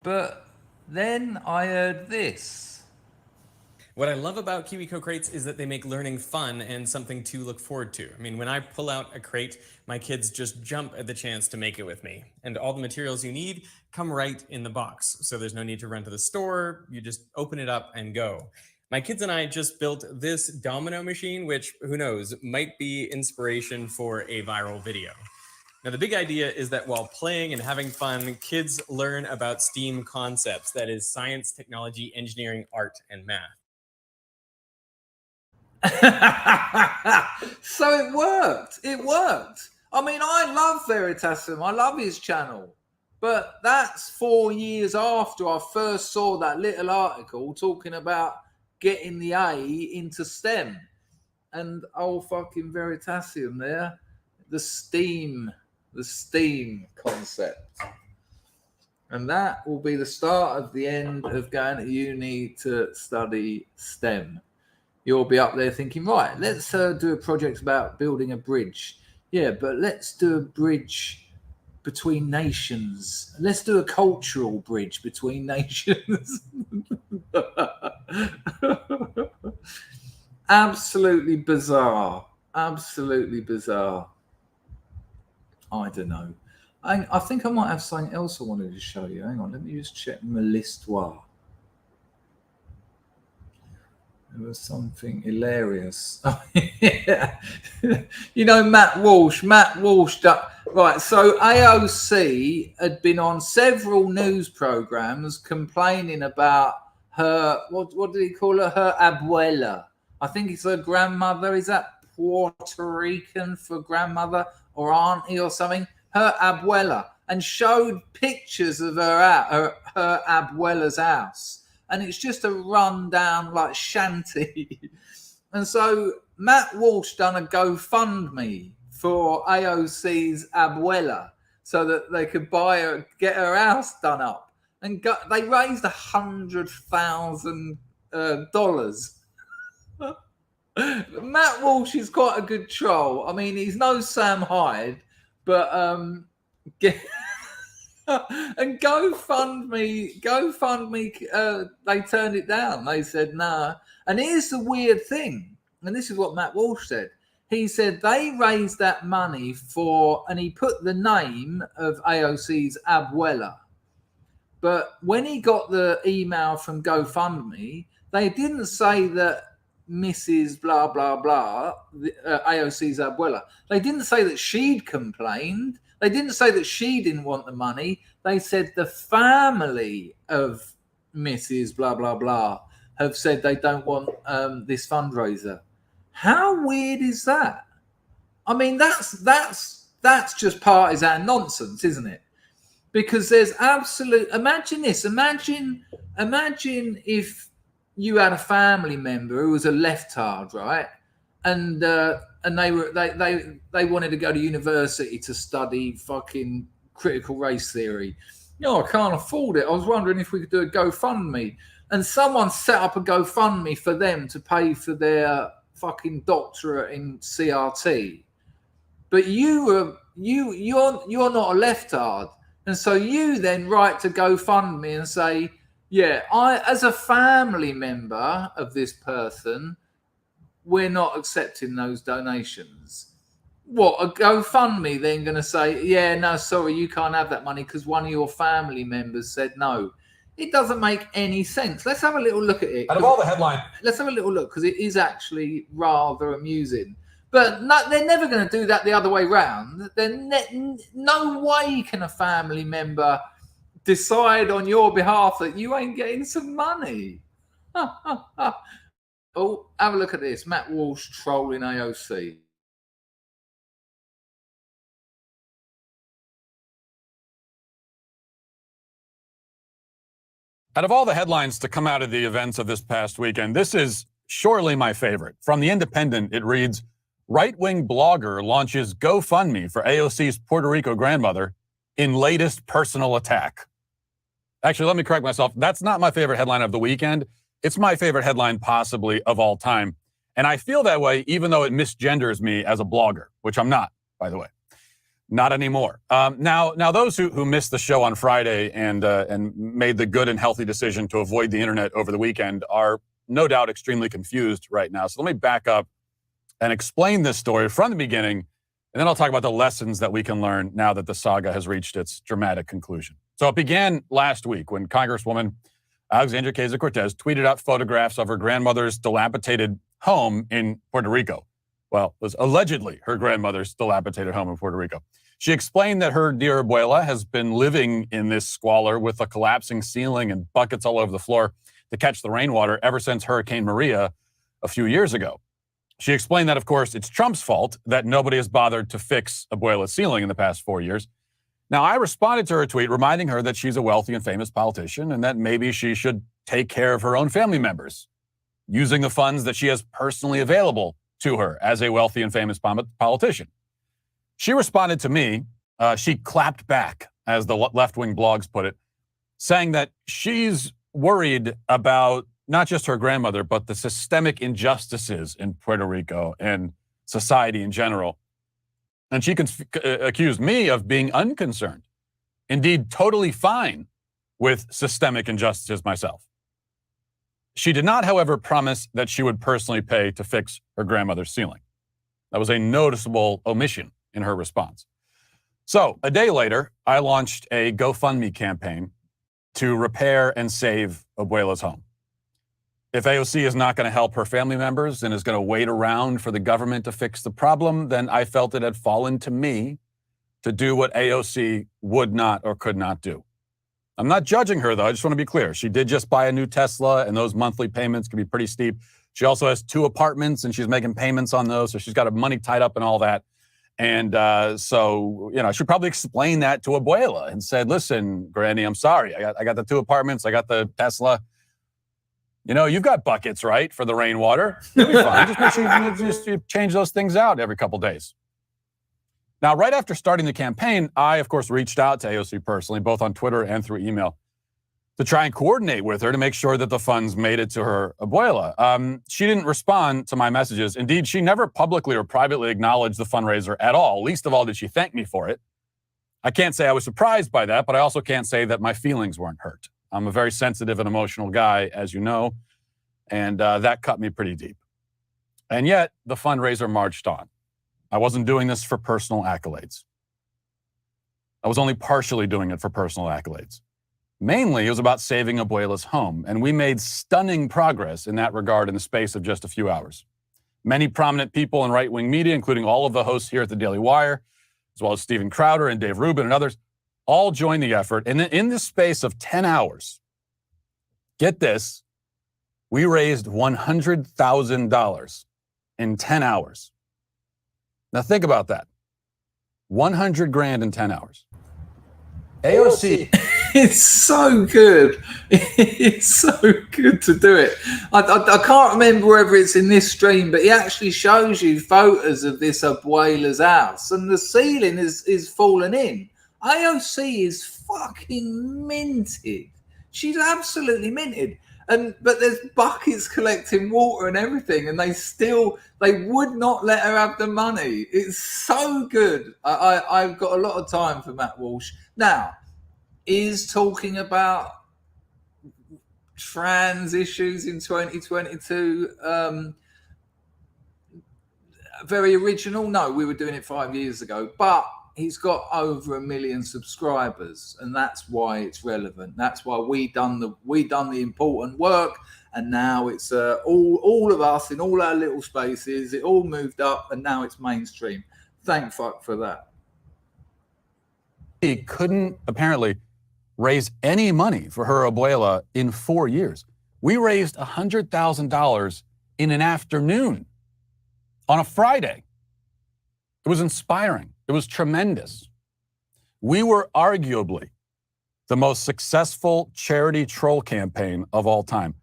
But then I heard this. What I love about KiwiCo crates is that they make learning fun and something to look forward to. I mean, when I pull out a crate, my kids just jump at the chance to make it with me. And all the materials you need come right in the box. So there's no need to run to the store. You just open it up and go. My kids and I just built this domino machine, which, who knows, might be inspiration for a viral video. Now, the big idea is that while playing and having fun, kids learn about STEAM concepts. That is science, technology, engineering, art, and math. So it worked. It worked. I mean, I love Veritasium. I love his channel. But that's 4 years after I first saw that little article talking about getting the A into STEM. And old fucking Veritasium there, the STEAM concept. And that will be the start of the end of going to uni to study STEM. You'll be up there thinking, right, let's do a project about building a bridge. Yeah, but let's do a bridge between nations. Let's do a cultural bridge between nations. Absolutely bizarre. Absolutely bizarre. I don't know. I think I might have something else I wanted to show you. Hang on, let me just check my listoire. There was something hilarious. Yeah. You know, Matt Walsh. Right, so AOC had been on several news programs complaining about her, what did he call her? Her abuela. I think it's her grandmother. Is that Puerto Rican for grandmother or auntie or something? Her abuela. And showed pictures of her abuela's house. And it's just a rundown like shanty. And so Matt Walsh done a GoFundMe for AOC's abuela so that they could buy her, get her house done up. And they raised $100,000. Matt Walsh is quite a good troll. I mean, he's no Sam Hyde, but and GoFundMe, they turned it down. They said no. And here's the weird thing, and this is what Matt Walsh said. He said they raised that money for, and he put the name of AOC's abuela. But when he got the email from GoFundMe, they didn't say that Mrs. blah, blah, blah, AOC's abuela. They didn't say that she'd complained. They didn't say that she didn't want the money. They said the family of Mrs. blah, blah, blah have said they don't want this fundraiser. How weird is that? I mean, that's just partisan nonsense, isn't it? Because there's absolute. Imagine this. Imagine if you had a family member who was a leftard, right? And they wanted to go to university to study fucking critical race theory. No, I can't afford it. I was wondering if we could do a GoFundMe. And someone set up a GoFundMe for them to pay for their fucking doctorate in CRT. But you're not a leftard. And so you then write to GoFundMe and say, yeah, I, as a family member of this person, we're not accepting those donations. What, a GoFundMe then going to say, yeah, no, sorry, you can't have that money because one of your family members said no. It doesn't make any sense. Let's have a little look at it. Out of all the headlines. Let's have a little look because it is actually rather amusing. But no, they're never going to do that the other way round. No way can a family member decide on your behalf that you ain't getting some money. Oh, have a look at this. Matt Walsh trolling AOC. Out of all the headlines to come out of the events of this past weekend, this is surely my favorite. From The Independent, it reads, right-wing blogger launches GoFundMe for AOC's Puerto Rico grandmother in latest personal attack. Actually, let me correct myself. That's not my favorite headline of the weekend. It's my favorite headline possibly of all time. And I feel that way even though it misgenders me as a blogger, which I'm not, by the way. Not anymore. Now, those who missed the show on Friday and made the good and healthy decision to avoid the internet over the weekend are no doubt extremely confused right now. So let me back up and explain this story from the beginning, and then I'll talk about the lessons that we can learn now that the saga has reached its dramatic conclusion. So it began last week when Congresswoman Alexandria Ocasio-Cortez tweeted out photographs of her grandmother's dilapidated home in Puerto Rico. Well, it was allegedly her grandmother's dilapidated home in Puerto Rico. She explained that her dear abuela has been living in this squalor with a collapsing ceiling and buckets all over the floor to catch the rainwater ever since Hurricane Maria a few years ago. She explained that, of course, it's Trump's fault that nobody has bothered to fix abuela's ceiling in the past 4 years. Now, I responded to her tweet reminding her that she's a wealthy and famous politician and that maybe she should take care of her own family members using the funds that she has personally available to her as a wealthy and famous politician. She responded to me, she clapped back, as the left-wing blogs put it, saying that she's worried about not just her grandmother, but the systemic injustices in Puerto Rico and society in general. And she accused me of being unconcerned, indeed totally fine with systemic injustices myself. She did not, however, promise that she would personally pay to fix her grandmother's ceiling. That was a noticeable omission in her response. So a day later, I launched a GoFundMe campaign to repair and save Abuela's home. If AOC is not going to help her family members and is going to wait around for the government to fix the problem, then I felt it had fallen to me to do what AOC would not or could not do. I'm not judging her, though. I just want to be clear. She did just buy a new Tesla, and those monthly payments can be pretty steep. She also has 2 apartments, and she's making payments on those, so she's got her money tied up and all that. And so, I should probably explain that to Abuela and said, listen, Granny, I'm sorry. I got the 2 apartments. I got the Tesla. You've got buckets, right, for the rainwater. You'll be fine. Just make sure you change those things out every couple days. Now, right after starting the campaign, I, of course, reached out to AOC personally, both on Twitter and through email, to try and coordinate with her to make sure that the funds made it to her abuela. She didn't respond to my messages. Indeed, she never publicly or privately acknowledged the fundraiser at all. Least of all did she thank me for it. I can't say I was surprised by that, but I also can't say that my feelings weren't hurt. I'm a very sensitive and emotional guy, as you know, and that cut me pretty deep. And yet, the fundraiser marched on. I wasn't doing this for personal accolades. I was only partially doing it for personal accolades. Mainly, it was about saving Abuela's home, and we made stunning progress in that regard in the space of just a few hours. Many prominent people in right-wing media, including all of the hosts here at the Daily Wire, as well as Steven Crowder and Dave Rubin and others, all joined the effort. And in the space of 10 hours, get this, we raised $100,000 in 10 hours. Now think about that. 100 grand in 10 hours. AOC. It's so good. It's so good to do it. I can't remember whether it's in this stream, but he actually shows you photos of this Abuela's house, and the ceiling is fallen in. AOC is fucking minted. She's absolutely minted. But there's buckets collecting water and everything, and they would not let her have the money. It's so good. I've got a lot of time for Matt Walsh. Now, is talking about trans issues in 2022 very original? No, we were doing it 5 years ago, but he's got over 1 million subscribers, and that's why it's relevant. That's why we done the important work, and now it's all of us in all our little spaces. It all moved up, and now it's mainstream. Thank fuck for that. He couldn't apparently raise any money for her abuela in 4 years. We raised $100,000 in an afternoon on a Friday. It was inspiring. It was tremendous. We were arguably the most successful charity troll campaign of all time.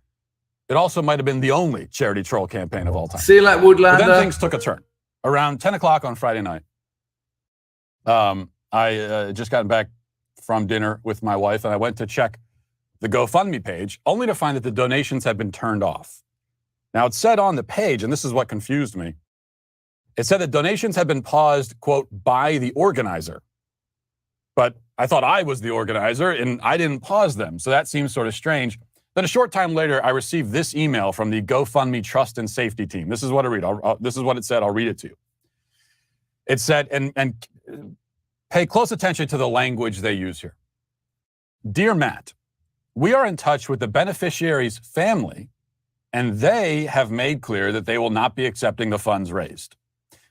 It also might have been the only charity troll campaign of all time. See you later, Woodlander. But then things took a turn. Around 10 o'clock on Friday night, I just gotten back from dinner with my wife, and I went to check the GoFundMe page, only to find that the donations had been turned off. Now, it said on the page, and this is what confused me, it said that donations had been paused, quote, by the organizer. But I thought I was the organizer, and I didn't pause them, so that seems sort of strange. Then a short time later, I received this email from the GoFundMe Trust and Safety team. This is what I read. This is what it said. I'll read it to you. It said, and pay close attention to the language they use here. Dear Matt, we are in touch with the beneficiary's family, and they have made clear that they will not be accepting the funds raised.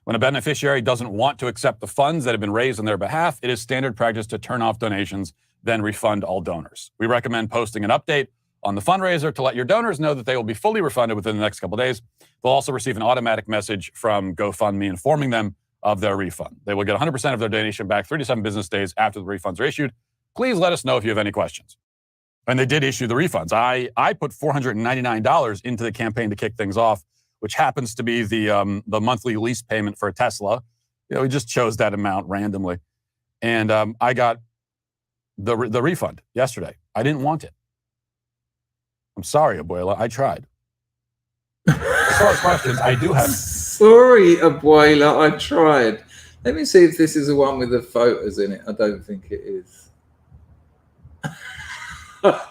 When a beneficiary doesn't want to accept the funds that have been raised on their behalf, it is standard practice to turn off donations, then refund all donors. We recommend posting an update on the fundraiser to let your donors know that they will be fully refunded within the next couple of days. They'll also receive an automatic message from GoFundMe informing them of their refund. They will get 100% of their donation back 3 to 7 business days after the refunds are issued. Please let us know if you have any questions. And they did issue the refunds. I put $499 into the campaign to kick things off, which happens to be the monthly lease payment for a Tesla. We just chose that amount randomly. And I got the refund yesterday. I didn't want it. I'm sorry, Abuela. I tried. As far as questions, I do have. Sorry, Abuela. I tried. Let me see if this is the one with the photos in it. I don't think it is. But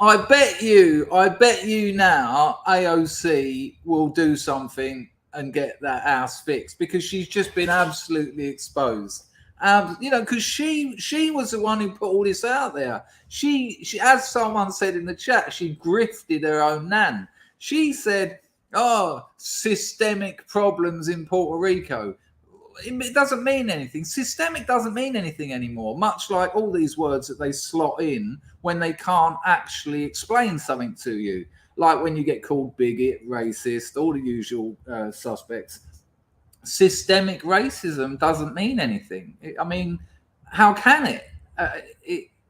I bet you now AOC will do something and get that house fixed, because she's just been absolutely exposed. Because she was the one who put all this out there. She, as someone said in the chat, she grifted her own nan. She said, "Oh, systemic problems in Puerto Rico." It doesn't mean anything. Systemic doesn't mean anything anymore, much like all these words that they slot in when they can't actually explain something to you. Like when you get called bigot, racist, all the usual suspects. Systemic racism doesn't mean anything. How can it?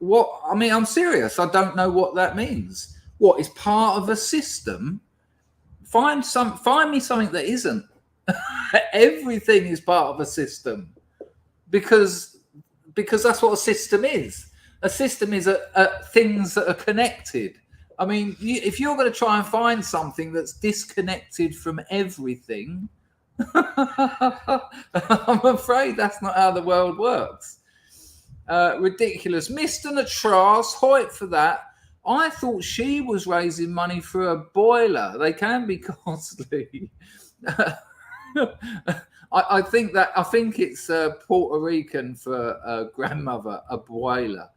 I'm serious. I don't know what that means. What is part of a system? Find me something that isn't. Everything is part of a system, because that's what a system is. A system is things that are connected. If you're going to try and find something that's disconnected from everything, I'm afraid that's not how the world works. Ridiculous. Mr. Natras, Hoyt for that. I thought she was raising money for a boiler. They can be costly. I think it's Puerto Rican for grandmother, Abuela,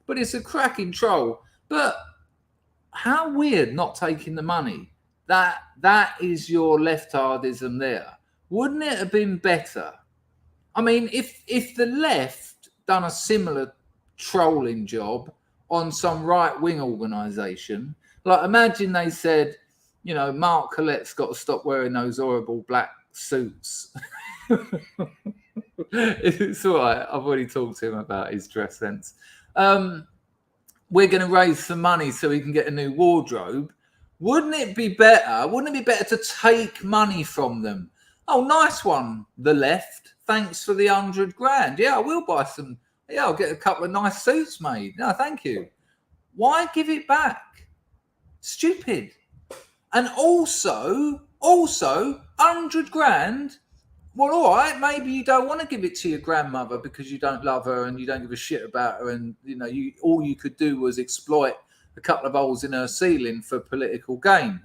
but it's a cracking troll. But how weird not taking the money. That is your leftardism there. Wouldn't it have been better? If the left done a similar trolling job on some right-wing organisation, like imagine they said, Mark Collette's got to stop wearing those horrible black suits. It's all right. I've already talked to him about his dress sense. We're going to raise some money so he can get a new wardrobe. Wouldn't it be better? Wouldn't it be better to take money from them? Oh, nice one, the left. Thanks for the $100,000. Yeah, I will buy some. Yeah, I'll get a couple of nice suits made. No, thank you. Why give it back? Stupid. And also $100,000. Well, all right, maybe you don't want to give it to your grandmother because you don't love her and you don't give a shit about her, and all you could do was exploit a couple of holes in her ceiling for political gain.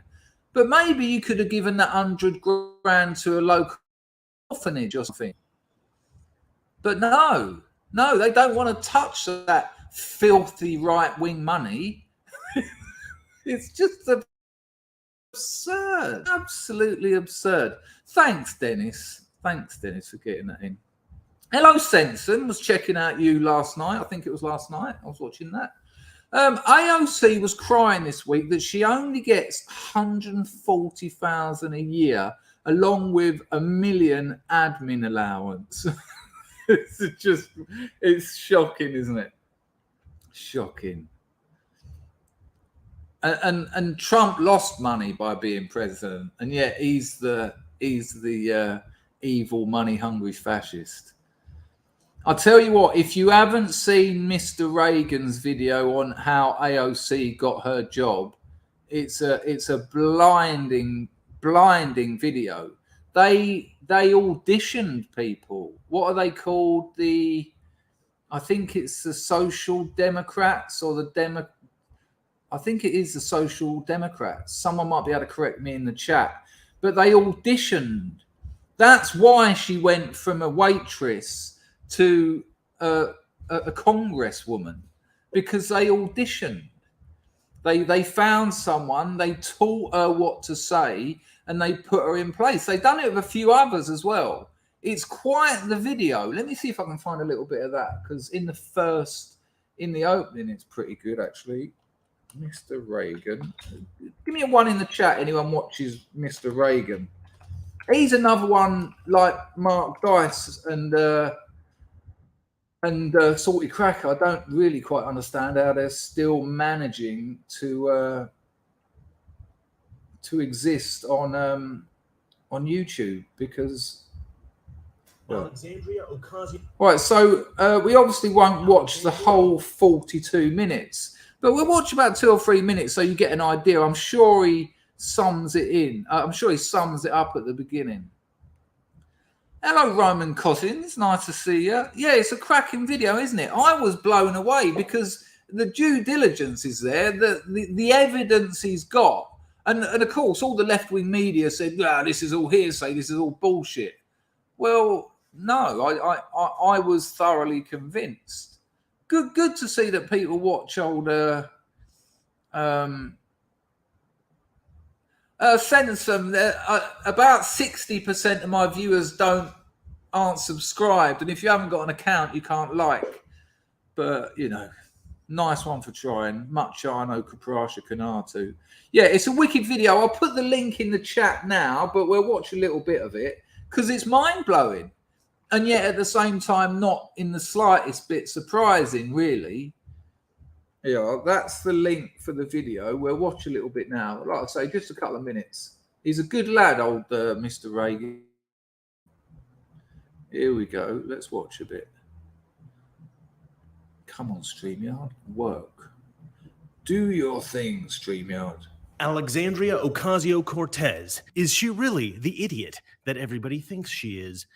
But maybe you could have given that $100,000 to a local orphanage or something. But no, they don't want to touch that filthy right-wing money. It's just absurd, absolutely absurd. Thanks, Dennis. For getting that in. Hello, Sensen. Was checking out you last night. I think it was last night. I was watching that. AOC was crying this week that she only gets $140,000 a year, along with $1 million admin allowance. It's shocking, isn't it? Shocking. And Trump lost money by being president, and yet he's the evil, money-hungry fascist. I'll tell you what, if you haven't seen Mr. Reagan's video on how AOC got her job, it's a blinding video. They auditioned people. What are they called? I think it's the Social Democrats or the I think it is the Social Democrats. Someone might be able to correct me in the chat, but they auditioned. That's why she went from a waitress to a congresswoman, because they auditioned. They found someone, they taught her what to say, and they put her in place. They've done it with a few others as well. It's quite the video. Let me see if I can find a little bit of that, because in the opening, it's pretty good actually. Mr. Reagan. Give me a one in the chat. Anyone watches Mr. Reagan? He's another one like Mark Dice and Salty Cracker. I don't really quite understand how they're still managing to exist on YouTube, because Alexandria Ocasio. Right, so we obviously won't watch the whole 42 minutes, but we'll watch about 2 or 3 minutes so you get an idea. I'm sure he sums it in. I'm sure he sums it up at the beginning. Hello, Roman Cousins. Nice to see you. Yeah, it's a cracking video, isn't it? I was blown away because the due diligence is there, the evidence he's got. And of course, all the left-wing media said, yeah, this is all hearsay, this is all bullshit. Well, no, I was thoroughly convinced. Good to see that people watch older. Sensum, about 60% of my viewers aren't subscribed, and if you haven't got an account, you can't like. But you know, nice one for trying. Much I know, Kaprasha Kanatu. Yeah, it's a wicked video. I'll put the link in the chat now, but we'll watch a little bit of it because it's mind blowing, and yet at the same time, not in the slightest bit surprising, really. Yeah, that's the link for the video. We'll watch a little bit now. Like I say, just a couple of minutes. He's a good lad, old Mr. Reagan. Here we go. Let's watch a bit. Come on, StreamYard. Work. Do your thing, StreamYard. Alexandria Ocasio-Cortez. Is she really the idiot that everybody thinks she is?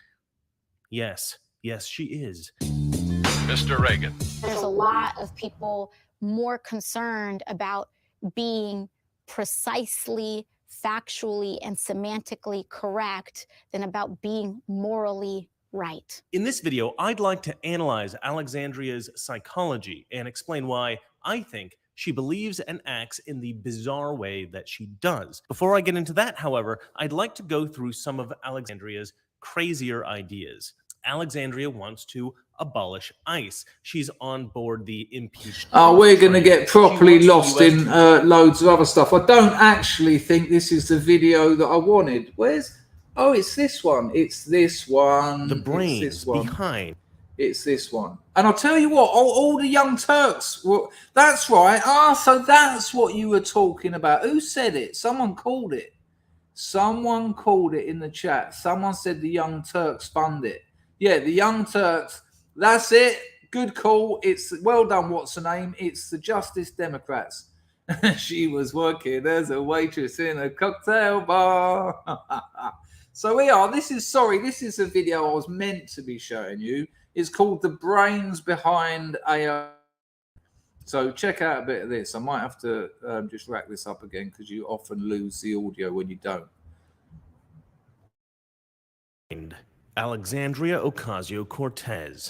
Yes, she is. Mr. Reagan. There's a lot of people more concerned about being precisely, factually, and semantically correct than about being morally right. In this video, I'd like to analyze Alexandria's psychology and explain why I think she believes and acts in the bizarre way that she does. Before I get into that, however, I'd like to go through some of Alexandria's crazier ideas. Alexandria wants to abolish ICE. She's on board the impeached. Oh, we're going to get properly lost in loads of other stuff. I don't actually think this is the video that I wanted. Where's... Oh, it's this one. It's this one. The brains behind. It's this one. And I'll tell you what, all the young Turks... that's right. Ah, so that's what you were talking about. Who said it? Someone called it. Someone called it in the chat. Someone said the Young Turks fund it. Yeah, the Young Turks. That's it. Good call. It's well done. What's her name? It's the Justice Democrats. She was working as a waitress in a cocktail bar. So we are. This is a video I was meant to be showing you. It's called The Brains Behind AOC. So check out a bit of this. I might have to just rack this up again because you often lose the audio when you don't. Alexandria Ocasio-Cortez.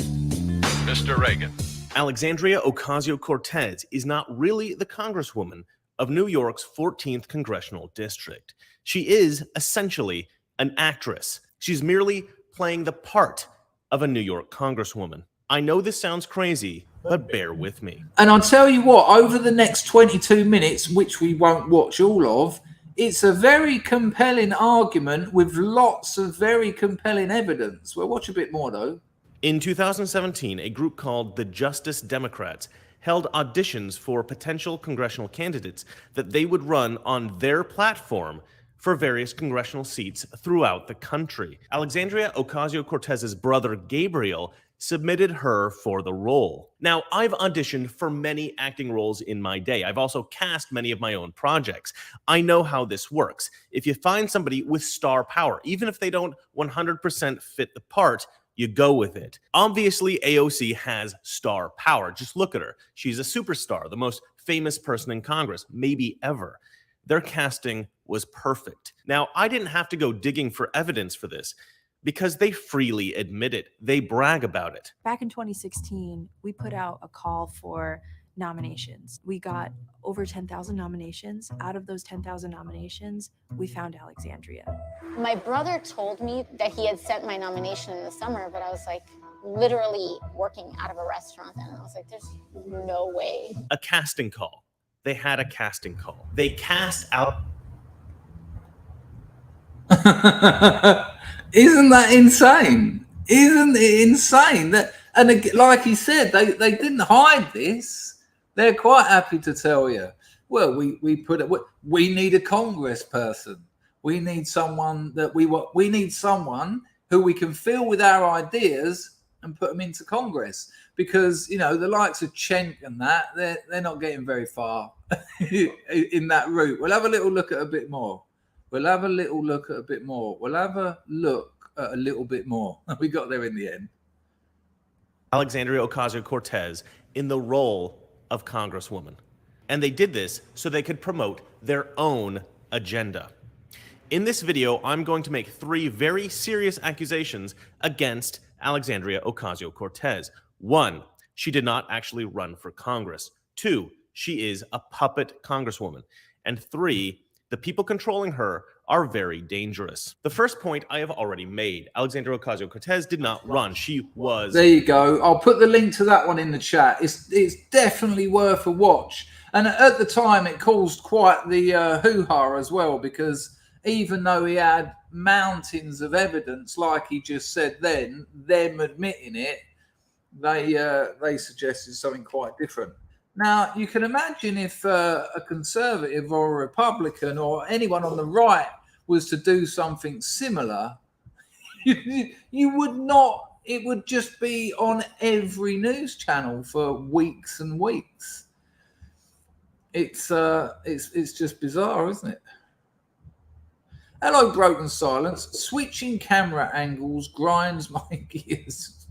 Mr. Reagan. Alexandria Ocasio-Cortez is not really the Congresswoman of New York's 14th Congressional District. She is essentially an actress. She's merely playing the part of a New York Congresswoman. I know this sounds crazy, but bear with me. And I'll tell you what, over the next 22 minutes, which we won't watch all of, it's a very compelling argument with lots of very compelling evidence. We'll watch a bit more, though. In 2017, a group called the Justice Democrats held auditions for potential congressional candidates that they would run on their platform for various congressional seats throughout the country. Alexandria Ocasio-Cortez's brother, Gabriel, submitted her for the role. Now, I've auditioned for many acting roles in my day. I've also cast many of my own projects. I know how this works. If you find somebody with star power, even if they don't 100% fit the part, You go with it. Obviously, AOC has star power. Just look at her. She's a superstar, the most famous person in Congress, maybe ever. Their casting was perfect. Now, I didn't have to go digging for evidence for this because they freely admit it. They brag about it. Back in 2016, we put out a call for nominations. We got over 10,000 nominations. Out of those 10,000 nominations, we found Alexandria. My brother told me that he had sent my nomination in the summer, but I was like literally working out of a restaurant then. And I was like, there's no way. A casting call. They had a casting call. They cast out. Isn't that insane? Isn't it insane? That, and like he said, they didn't hide this. They're quite happy to tell you. Well, we need a Congress person. We need someone that we need someone who we can fill with our ideas and put them into Congress, because you know the likes of Cenk and that they're not getting very far in that route. We'll have a little look at a bit more. We'll have a little look at a bit more. We'll have a look at a little bit more. We got there in the end. Alexandria Ocasio-Cortez in the role of Congresswoman. And they did this so they could promote their own agenda. In this video, I'm going to make 3 very serious accusations against Alexandria Ocasio-Cortez. 1, she did not actually run for Congress. 2, she is a puppet congresswoman. And 3, the people controlling her are very dangerous. The first point I have already made. Alexandria Ocasio-Cortez did not run. She was... There you go. I'll put the link to that one in the chat. It's definitely worth a watch. And at the time, it caused quite the hoo-ha as well, because even though he had mountains of evidence, like he just said then, them admitting it, they suggested something quite different. Now, you can imagine if a conservative or a Republican or anyone on the right was to do something similar, you would not, it would just be on every news channel for weeks and weeks. It's just bizarre, isn't it? Hello, Broken Silence. Switching camera angles grinds my gears.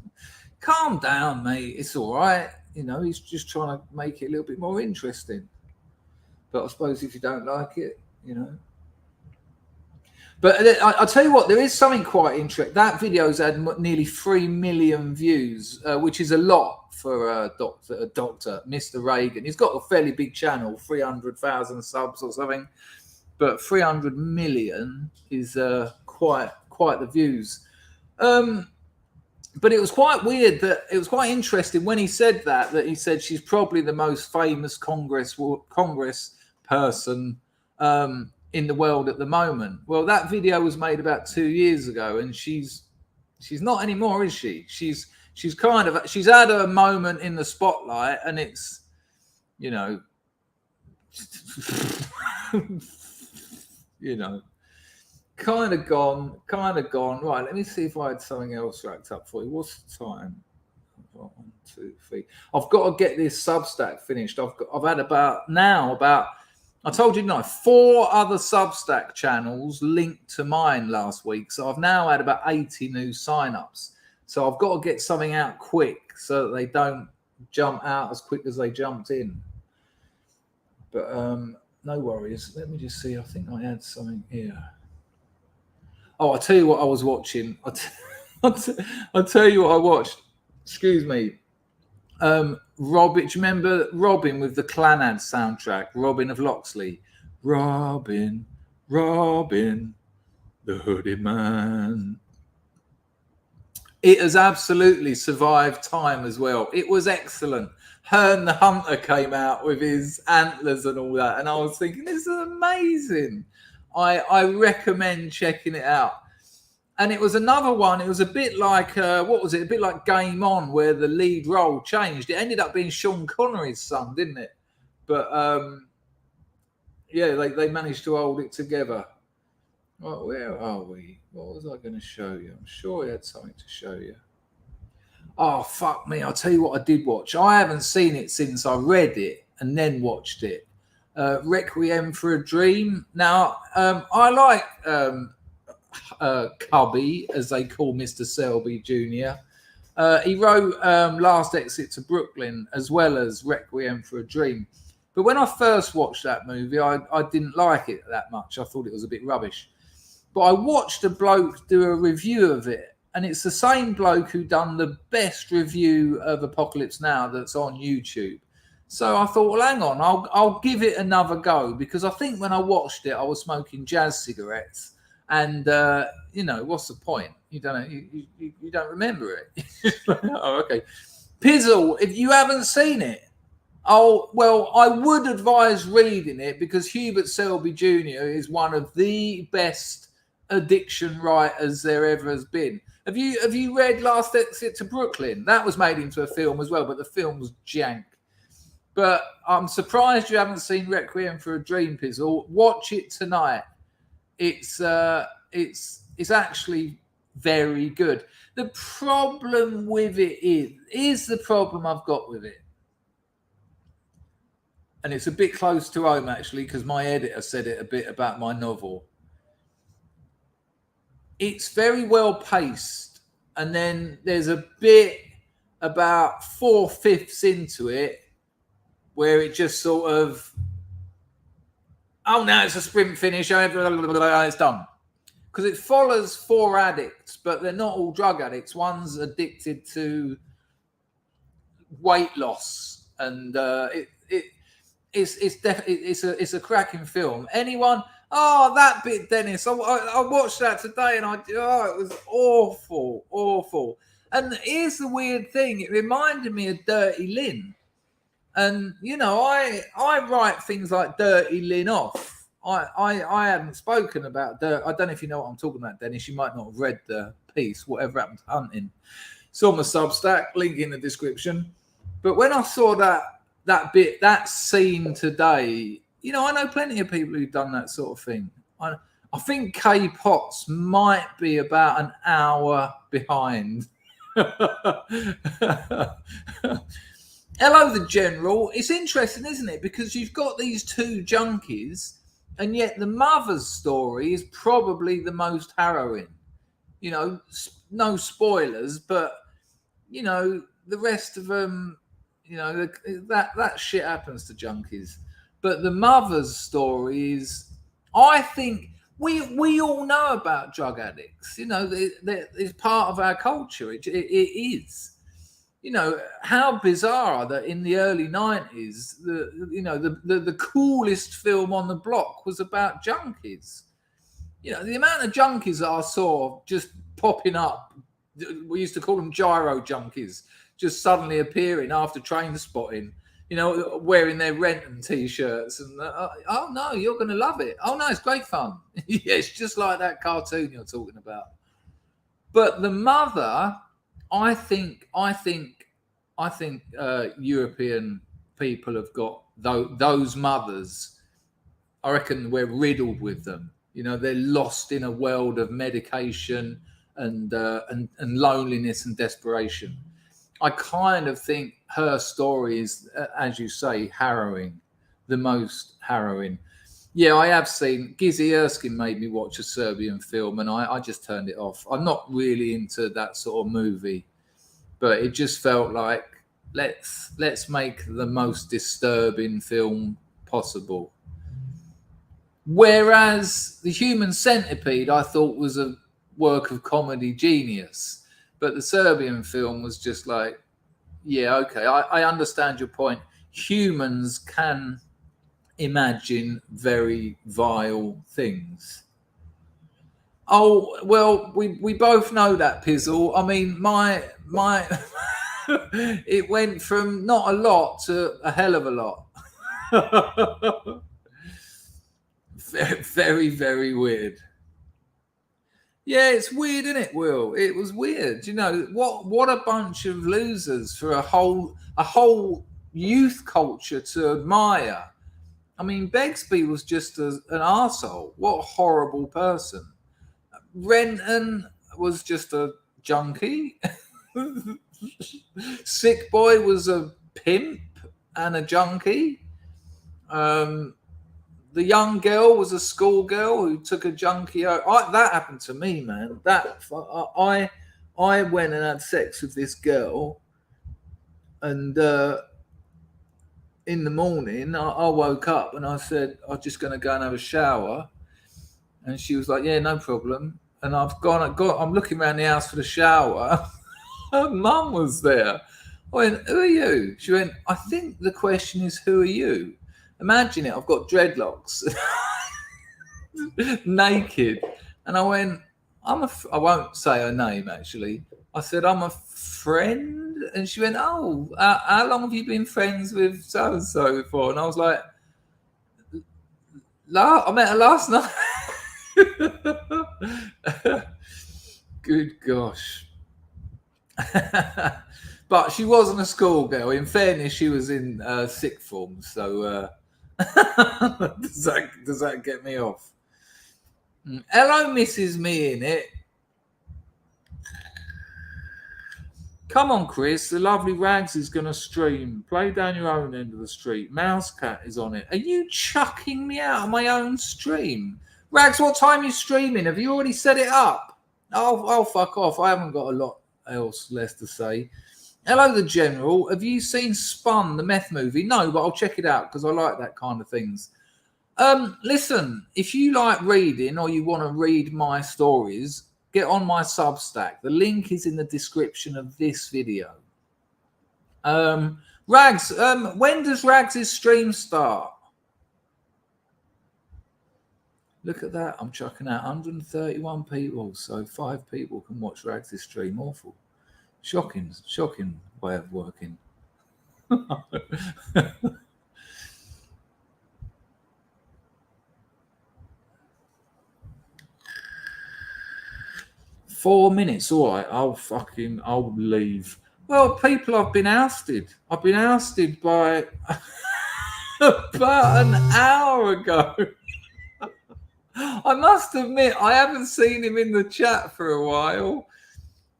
Calm down, mate. It's all right. You know, he's just trying to make it a little bit more interesting. But I suppose if you don't like it, you know. But I'll tell you what, there is something quite interesting. That video's had nearly 3 million views, which is a lot for Dr. Mr. Reagan. He's got a fairly big channel, 300,000 subs or something. But 300 million is quite the views. But it was quite weird that it was quite interesting when he said that he said she's probably the most famous Congress person in the world at the moment. Well, that video was made about 2 years ago, and she's not anymore, is she? She's had a moment in the spotlight, and it's, you know, you know. Kind of gone. Right, let me see if I had something else racked up for you. What's the time? 1, 2, 3. I've got to get this Substack finished. I've had about I told you, 4 other Substack channels linked to mine last week. So I've now had about 80 new signups. So I've got to get something out quick so that they don't jump out as quick as they jumped in. But no worries. Let me just see. I think I had something here. Oh, I'll tell you what I was watching. I'll tell you what I watched. Excuse me. Robin, do you remember Robin with the Clannad soundtrack? Robin of Locksley. Robin, the hooded man. It has absolutely survived time as well. It was excellent. Herne the Hunter came out with his antlers and all that, and I was thinking, this is amazing. I recommend checking it out. And it was another one. It was a bit like, what was it? A bit like Game On, where the lead role changed. It ended up being Sean Connery's son, didn't it? But, yeah, they managed to hold it together. Well, where are we? What was I going to show you? I'm sure I had something to show you. Oh, fuck me. I'll tell you what I did watch. I haven't seen it since I read it and then watched it. Requiem for a Dream. Now, I like Cubby, as they call Mr. Selby Jr. He wrote Last Exit to Brooklyn as well as Requiem for a Dream. But when I first watched that movie, I didn't like it that much. I thought it was a bit rubbish. But I watched a bloke do a review of it, and it's the same bloke who done the best review of Apocalypse Now that's on YouTube. So I thought, well, hang on, I'll give it another go, because I think when I watched it, I was smoking jazz cigarettes, and what's the point? You don't remember it. Oh, okay. Pizzle, if you haven't seen it, I would advise reading it, because Hubert Selby Jr. is one of the best addiction writers there ever has been. Have you read Last Exit to Brooklyn? That was made into a film as well, but the film was jank. But I'm surprised you haven't seen Requiem for a Dream, Pizzle. Watch it tonight. It's actually very good. The problem with it is the problem I've got with it. And it's a bit close to home, actually, because my editor said it a bit about my novel. It's very well paced. And then there's a bit about 4/5 into it where it just sort of, now it's a sprint finish, it's done. Because it follows 4 addicts, but they're not all drug addicts. One's addicted to weight loss, and it's a cracking film. Anyone? Oh, that bit, Dennis. I watched that today, and it was awful. And here's the weird thing: it reminded me of Dirty Lynn. And I write things like Dirty Lynn off. I haven't spoken about Dirt. I don't know if you know what I'm talking about, Dennis. You might not have read the piece. Whatever happened to Hunting? It's on the Substack. Link in the description. But when I saw that scene today, I know plenty of people who've done that sort of thing. I think Kay Potts might be about an hour behind. Hello, the General. It's interesting, isn't it? Because you've got these 2 junkies, and yet the mother's story is probably the most harrowing. No spoilers, but the rest of them, that shit happens to junkies. But the mother's story is, I think we all know about drug addicts. It's part of our culture. It is. How bizarre that in the early 90s, the coolest film on the block was about junkies. The amount of junkies that I saw just popping up, we used to call them gyro junkies, just suddenly appearing after train spotting, wearing their Renton t-shirts. And, oh, no, you're going to love it. Oh, no, it's great fun. Yeah, it's just like that cartoon you're talking about. But the mother... I think European people have got those mothers. I reckon we're riddled with them. They're lost in a world of medication and loneliness and desperation. I kind of think her story is, as you say, harrowing, the most harrowing. Yeah, I have seen. Gizzy Erskine made me watch a Serbian film, and I just turned it off. I'm not really into that sort of movie, but it just felt like let's make the most disturbing film possible. Whereas The Human Centipede, I thought, was a work of comedy genius, but the Serbian film was just like, yeah, okay, I understand your point. Humans can imagine very vile things. Oh, well, we both know that, Pizzle. I mean, my it went from not a lot to a hell of a lot. Very, very weird. Yeah, it's weird, isn't it, Will? It was weird. What a bunch of losers for a whole youth culture to admire. I mean, Begsby was just an arsehole. What a horrible person. Renton was just a junkie. Sick Boy was a pimp and a junkie. the young girl was a schoolgirl who took a junkie out. That happened to me, man. I went and had sex with this girl, and in the morning I woke up and I said, I'm just going to go and have a shower. And she was like, yeah, no problem. And I'm looking around the house for the shower. Her mum was there. I went, who are you? She went, I think the question is, who are you? Imagine it, I've got dreadlocks, naked. And I went, I won't say her name, actually. I said, I'm a friend. And she went, oh, how long have you been friends with so-and-so for? And I was like, I met her last night. Good gosh. But she wasn't a schoolgirl. In fairness, she was in sixth form. So does that get me off? Hello, Mrs. Me in it. Come on, Chris. The lovely Rags is going to stream. Play down your own end of the street. Mouse Cat is on it. Are you chucking me out of my own stream? Rags, what time are you streaming? Have you already set it up? Oh, fuck off. I haven't got a lot else less to say. Hello, the General. Have you seen Spun, the meth movie? No, but I'll check it out because I like that kind of things. Listen, if you like reading or you want to read my stories, get on my Substack. The link is in the description of this video. Rags, when does Rags' stream start? Look at that. I'm chucking out 131 people, so 5 people can watch Rags' stream. Awful. Shocking way of working. 4 minutes. All right, I'll leave. Well, people, I've been ousted. I've been ousted by about an hour ago. I must admit, I haven't seen him in the chat for a while.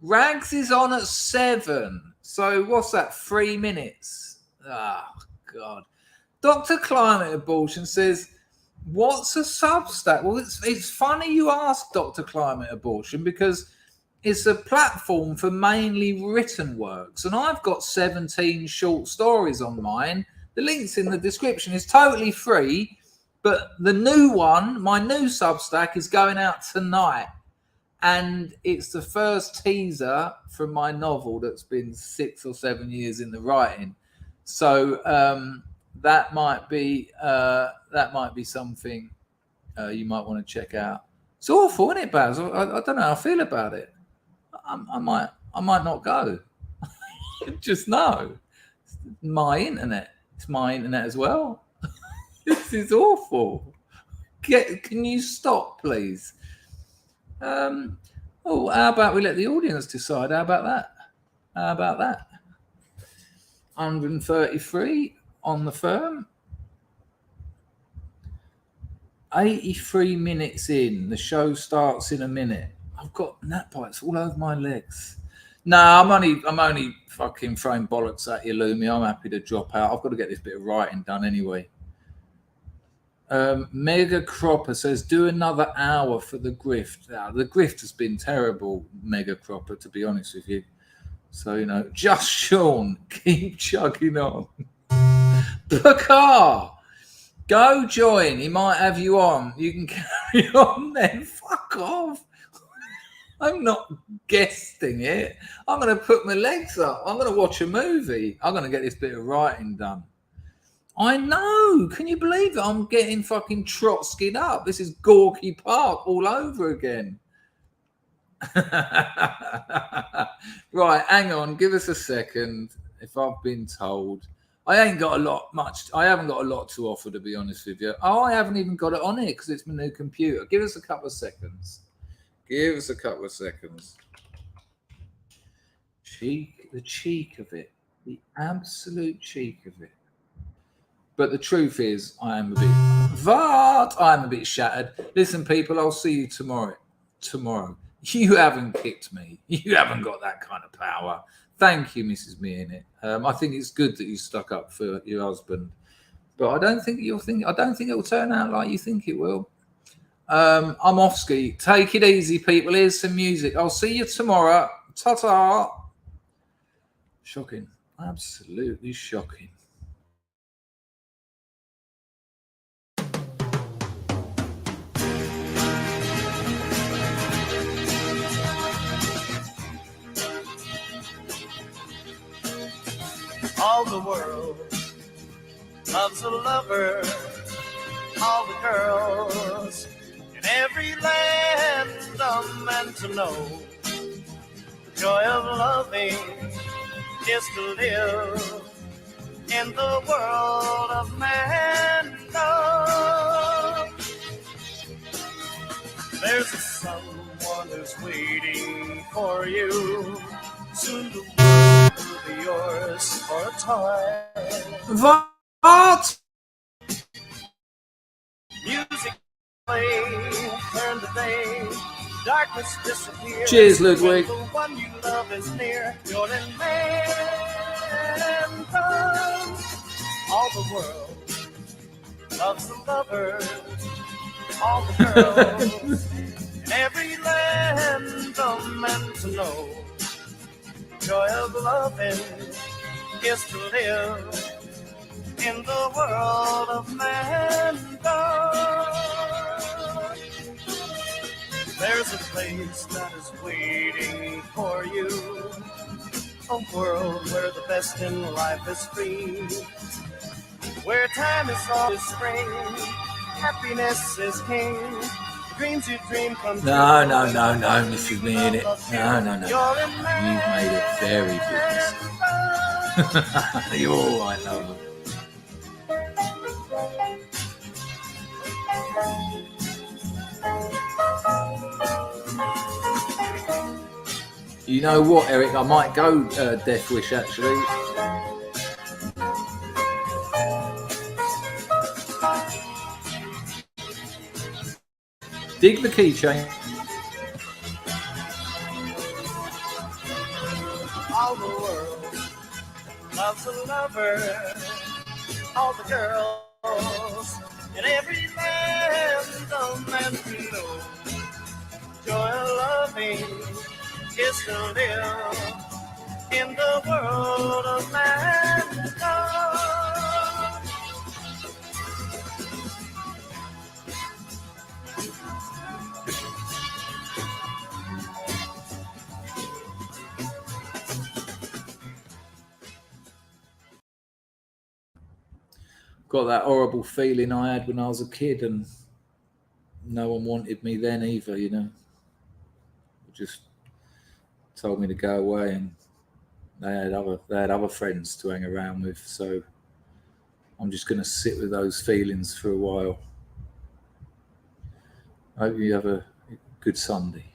Rags is on at 7. So what's that? 3 minutes. Oh, God. Dr. Climate Abortion says, what's a Substack? Well, it's funny you ask, Dr. Climate Abortion, because it's a platform for mainly written works. And I've got 17 short stories on mine. The link's in the description. It's totally free. But the new one, my new Substack, is going out tonight. And it's the first teaser from my novel that's been 6 or 7 years in the writing. So that might be something you might want to check out. It's awful, isn't it, Baz? I don't know how I feel about it. I might not go. Just no. It's my internet. It's my internet as well. This is awful. Can you stop, please? How about we let the audience decide? How about that? 133 on the firm. 83 minutes in. The show starts in a minute. I've got gnat bites all over my legs. No, I'm only fucking throwing bollocks at you, Lumi. I'm happy to drop out. I've got to get this bit of writing done anyway. Mega Cropper says, do another hour for the grift. The grift has been terrible, Mega Cropper, to be honest with you. So, just Sean, keep chugging on. Bakar, go join. He might have you on. You can carry on then. Fuck off. I'm not guesting it. I'm going to put my legs up. I'm going to watch a movie. I'm going to get this bit of writing done. I know. Can you believe it? I'm getting fucking Trotsky'd up. This is Gorky Park all over again. Right, hang on. Give us a second. If I've been told. I haven't got a lot to offer, to be honest with you. Oh, I haven't even got it on here because it's my new computer. Give us a couple of seconds. The cheek of it. The absolute cheek of it. But the truth is, I am a bit shattered. Listen, people, I'll see you tomorrow. You haven't kicked me. You haven't got that kind of power. Thank you, Mrs. Me in it. I think it's good that you stuck up for your husband. but I don't think it'll turn out like you think it will. I'm off ski. Take it easy, people. Here's some music. I'll see you tomorrow. Ta-ta. Shocking. Absolutely shocking. All the world loves a lover. All the girls in every land are meant to know. The joy of loving is to live in the world of mankind. There's someone who's waiting for you. Soon the world will be yours for a time. What? Music play, turn the day, darkness disappears. Cheers, Ludwig. The one you love is near, you're in mankind. All the world loves the lover. All the girls in every land are meant to know. Joy of loving is to live in the world of mankind. There's a place that is waiting for you, a world where the best in life is free, where time is always spring, happiness is king. Dreams you dream come true. No, Mrs. Me in it. No. You've made it very good. You're all right, love. You know what, Eric? I might go Death Wish actually. Dig the keychain. All the world loves a lover. All the girls in every land are meant to know. Joy of loving is to live in the world of mankind. Got that horrible feeling I had when I was a kid, and no one wanted me then either, you know. Just told me to go away, and they had other friends to hang around with, so I'm just going to sit with those feelings for a while. I hope you have a good Sunday.